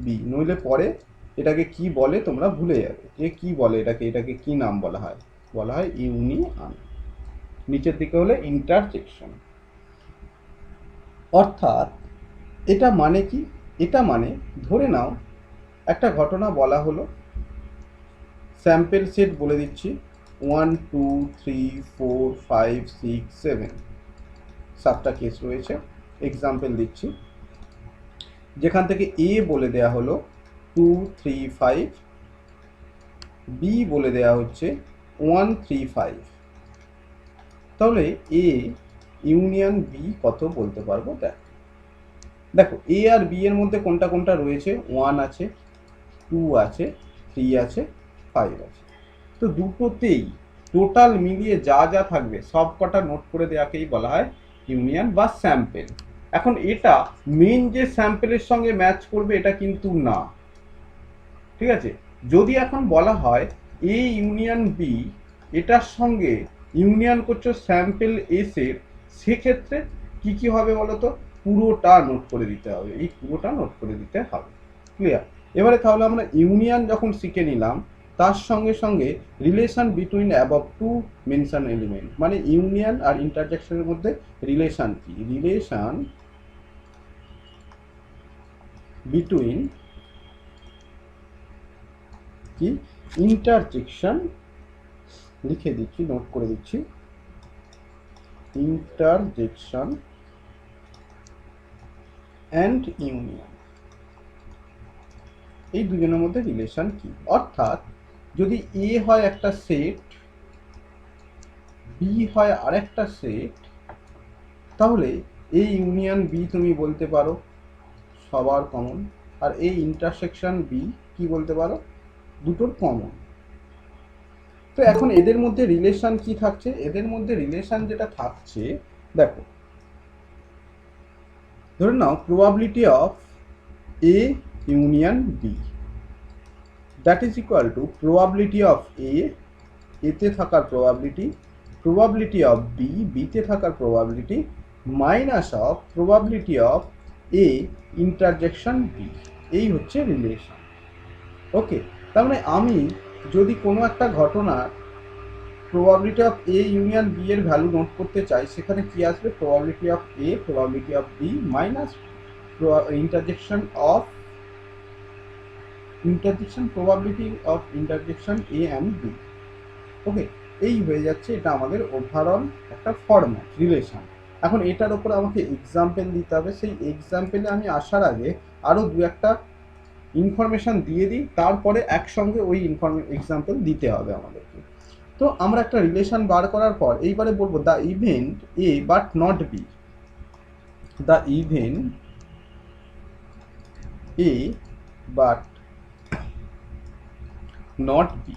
বি, নইলে পরে এটাকে কি বলে তোমরা ভুলে যাবে, যে কি বলে এটাকে, এটাকে কি নাম বলা হয়, বলা হয় ইউনিয়ন, নিচের দিকে হলে ইন্টারসেকশন। অর্থাৎ এটা মানে কি, এটা মানে ধরে নাও একটা ঘটনা বলা হলো, স্যাম্পেল সেট বলে দিচ্ছি 1 2 3 4 5 6 7, 7টা কেস রয়েছে, এক্সাম্পল দিচ্ছি। যেখান থেকে এ বলে দেয়া হলো 2 3 5, বি বলে দেয়া হচ্ছে 1 3 5। তাহলে এ ইউনিয়ন বি কত বলতে পারবো, দেখো এ আর বি এর মধ্যে কোনটা কোনটা রয়েছে, 1 আছে, 2 আছে, 3 আছে, 5 আছে। তো দুটোতেই টোটাল মিলিয়ে যা যা থাকবে সব কটা নোট করে দেওয়াকেই বলা হয় ইউনিয়ন বা স্যাম্পেল। এখন এটা মেন যে স্যাম্পেলের সঙ্গে ম্যাচ করবে এটা কিন্তু না, ঠিক আছে? যদি এখন বলা হয় এ ইউনিয়ন বি, এটার সঙ্গে ইউনিয়ন করছো স্যাম্পেল এস এর, সেক্ষেত্রে কি কি হবে বলো তো, পুরোটা নোট করে দিতে হবে, এই পুরোটা নোট করে দিতে হবে। ক্লিয়ার? এবারে তাহলে আমরা ইউনিয়ন যখন শিখে নিলাম, তার সঙ্গে সঙ্গে relation between above two mention element, মানে ইউনিয়ন আর ইন্টারজেকশনের মধ্যে রিলেশন কি, রিলেশন বিটুইন কি, ইন্টারজেকশন, লিখে দিচ্ছি, নোট করে দিচ্ছি, ইন্টারজেকশন অ্যান্ড ইউনিয়ন, এই দুজনের মধ্যে রিলেশন কি। অর্থাৎ যদি এ হয় একটা সেট, বি হয় আরেকটা সেট, তাহলে এই ইউনিয়ন বি তুমি বলতে পারো সবার কমন, আর এই ইন্টারসেকশন বি কি বলতে পারো, দুটোর কমন। তো এখন এদের মধ্যে রিলেশন কি থাকছে, এদের মধ্যে রিলেশন যেটা থাকছে, দেখো ধরে নাও probability of A union B that is equal to probability of A, এতে থাকার প্রবাবিলিটি, প্রবাবিলিটি অফ বি, বিতে থাকার probability, minus of probability of A intersection B, এই হচ্ছে রিলেশন। ওকে, তার মানে আমি যদি কোনো একটা ঘটনার probability of A union B এর ভ্যালু নোট করতে চাই, সেখানে কি আসবে, probability of A, probability of B minus intersection probability of intersection A and B. Okay, এই হয়ে যাচ্ছে, এটা আমাদের ওভারঅল একটা ফরম্যাট রিলেশন। এখন এটার উপর আমাকে এক্সাম্পল দিতে হবে। সেই এক্সাম্পলে আমি আসার আগে আরও দু একটা ইনফরমেশান দিয়ে দিই, তারপরে একসঙ্গে ওই এক্সাম্পল দিতে হবে আমাদেরকে। তো আমরা একটা রিলেশন বার করার পর এইবারে বলবো the event A but not B, the event A but not B.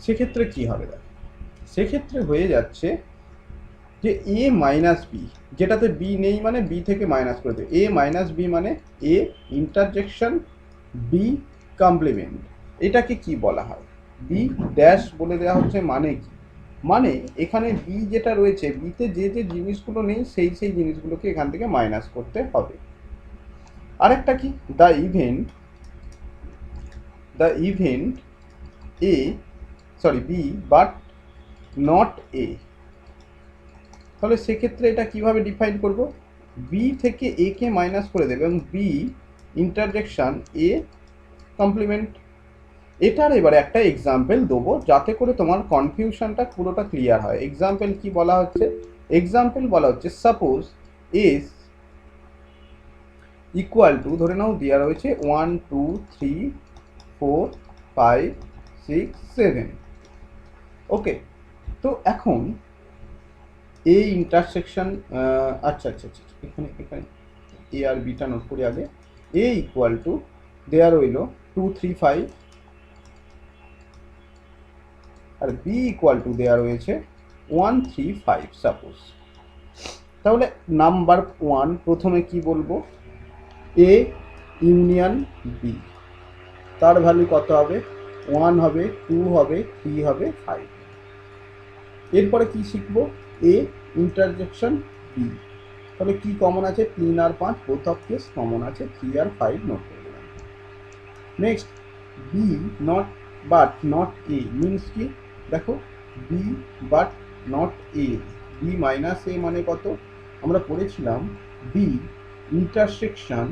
সেক্ষেত্রে কি হবে? দেখো, সেক্ষেত্রে হয়ে যাচ্ছে যে এ মাইনাস বি, যেটাতে বি নেই মানে বি থেকে মাইনাস করে দেবে। এ মাইনাস বি মানে এ ইন্টারজেকশন বি কমপ্লিমেন্ট। এটাকে কি বলা হয়? বি ড্যাশ বলে দেওয়া হচ্ছে। মানে কি? মানে এখানে বি যেটা রয়েছে, বিতে যে যে জিনিসগুলো নেই সেই সেই জিনিসগুলোকে এখান থেকে মাইনাস করতে হবে। আরেকটা কি? The event A B but not A. তাহলে সেক্ষেত্রে এটা কিভাবে ডিফাইন করব? বি থেকে এ কে মাইনাস করে দেবে এবং বি ইন্টারজেকশন এ কমপ্লিমেন্ট। এটার এবারে একটা এক্সাম্পল দেবো যাতে করে তোমার কনফিউশনটা পুরোটা ক্লিয়ার হয়। এক্সাম্পল কি বলা হচ্ছে? এক্সাম্পল বলা হচ্ছে সাপোজ এস ইকুয়াল টু, ধরে নাও দেওয়া রয়েছে 1 2 3 4 5 6 7। ওকে, তো এখন এই ইন্টারসেকশন, আচ্ছা, এখানে এ আর বিটা নোট করি আগে। এ ইকুয়াল টু দেওয়া রইল 2 3 5 আর বি ইকুয়াল টু দেওয়া রয়েছে 1 3 5 সাপোজ। তাহলে নাম্বার 1 প্রথমে কি বলবো? এ ইউনিয়ন বি, তার ভ্যালু কত হবে? 1 হবে, 2 হবে, 3 হবে, 5। এরপরে কি শিখবো? A intersection B. তাহলে কি কমন আছে? 3 আর 5 বোথ অফ কেস কমন আছে, 3 আর 5 নোট করে দিলাম। Next B but not A means কি? দেখো, B but not A, B minus A মানে কত? আমরা পড়েছিলাম বি ইন্টারসেকশন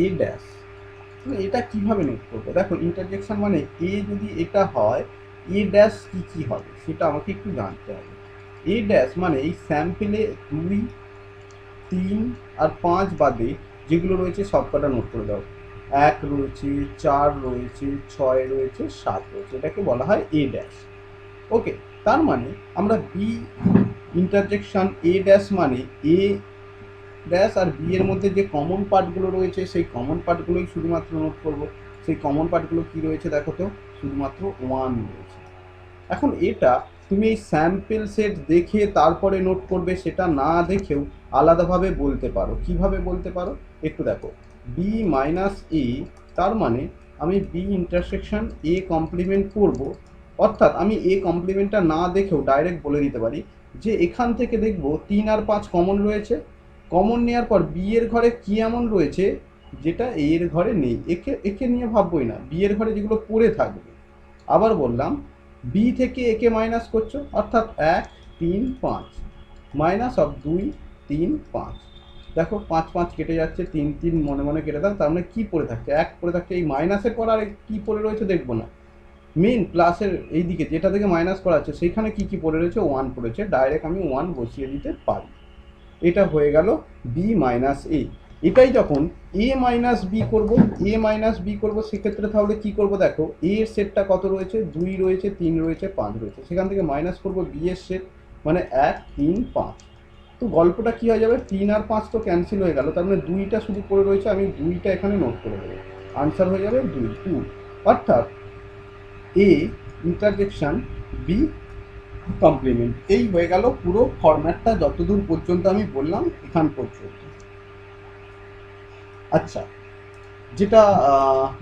এ ড্যাশ। এটা কিভাবে নোট করবো? দেখো, ইন্টারজেকশন মানে এ যদি এটা হয়, এ ড্যাশ কি কি হবে সেটা আমাকে একটু জানতে হবে। এ ড্যাশ মানে এই স্যাম্পেলে 2 3 আর 5 বাদে যেগুলো রয়েছে সবকটা নোট করে দাও। 1 রয়েছে, 4 রয়েছে, 6 রয়েছে, 7 রয়েছে, এটাকে বলা হয় এ ড্যাশ। ওকে, তার মানে আমরা বি ইন্টারজেকশন এ ড্যাশ মানে এ ড্যাশ আর বি এর মধ্যে যে কমন পার্টগুলো রয়েছে সেই কমন পার্টগুলোই শুধুমাত্র নোট করব। সেই কমন পার্টগুলো কি রয়েছে দেখো তো? শুধুমাত্র 1 রয়েছে। এখন এটা তুমি এই স্যাম্পল সেট দেখে তারপরে নোট করবে, সেটা না দেখেও আলাদাভাবে বলতে পারো। কিভাবে বলতে পারো একটু দেখো। বি মাইনাস এ, তার মানে আমি বি ইন্টারসেকশন এ কমপ্লিমেন্ট করব। অর্থাৎ আমি এ কমপ্লিমেন্টটা না দেখেও ডাইরেক্ট বলে দিতে পারি যে এখান থেকে দেখব 3 আর 5 কমন রয়েছে। কমন নেওয়ার পর বি এর ঘরে কি এমন রয়েছে যেটা এ এর ঘরে নেই, একে নিয়ে ভাববই না, বি এর ঘরে যেগুলো পড়ে থাকবে। আবার বললাম, বি থেকে একে মাইনাস করছো, অর্থাৎ 1 3 5 মাইনাস অফ 2 3 5। দেখো 5 5 কেটে যাচ্ছে, 3 3 মনে মনে কেটে দাও। তার মানে কি পড়ে থাকছে? 1 পড়ে থাকছে। এই মাইনাসের পর আর কি পড়ে রয়েছে দেখবো না, মেন প্লাসের এই দিকে যেটা থেকে মাইনাস করা হচ্ছে সেখানে কি কি পড়ে রয়েছে? 1 পড়েছে, ডাইরেক্ট আমি 1 বসিয়ে দিতে পারি। এটা হয়ে গেল বি মাইনাস এ। এটাই যখন এ মাইনাস বি করবো, সেক্ষেত্রে তাহলে কি করব? দেখো, এ এর সেটটা কত রয়েছে? 2 রয়েছে, 3 রয়েছে, 5 রয়েছে, সেখান থেকে মাইনাস করব বি এর সেট, মানে 1 3 5। তো গল্পটা কি হয়ে যাবে? 3 আর 5 তো ক্যান্সেল হয়ে গেল, তার মানে 2টা শুধু পড়ে রয়েছে, আমি 2টা এখানে নোট করে দেবো। আনসার হয়ে যাবে 2। অর্থাৎ এ ইন্টারজেকশন বি কমপ্লিমেন্ট। এই হয়ে গেল পুরো ফরম্যাটটা, যতদূর পর্যন্ত আমি বললাম এখান পর্যন্ত। আচ্ছা, যেটা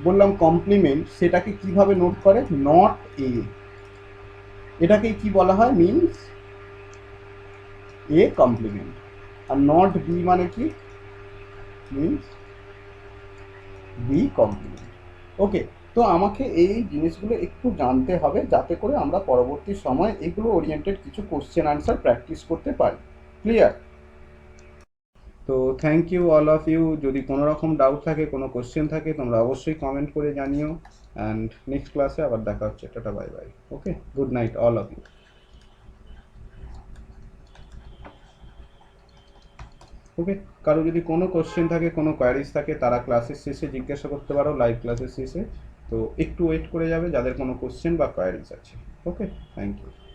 বললাম কমপ্লিমেন্ট, সেটাকে কিভাবে নোট করে? নট এ, এটাকে কি বলা হয়? Means A complement. আর নট বি মানে কি? Means B complement. ওকে, তো আমাকে এই জিনিসগুলো একটু জানতে হবে যাতে করে আমরা পরবর্তী সময় এগুলো ওরিয়েন্টেড কিছু কোশ্চেন আনসার প্র্যাকটিস করতে পারি। ক্লিয়ার? তো thank you all of you. যদি কোনো রকম ডাউট থাকে, কোনো কোশ্চেন থাকে, তোমরা অবশ্যই কমেন্ট করে জানিও। অ্যান্ড নেক্সট ক্লাসে আবার দেখা হচ্ছে। Tata, bye bye. Okay, good night all of you. Okay, কারো যদি কোনো কোশ্চেন থাকে, কোনো কোয়ারিজ থাকে, তারা ক্লাসের শেষে জিজ্ঞাসা করতে পারো, লাইভ ক্লাসের শেষে। তো একটু ওয়েট করে যাবে যাদের কোনো কোশ্চেন বা কোয়ারিজ আছে। ওকে, থ্যাংক ইউ।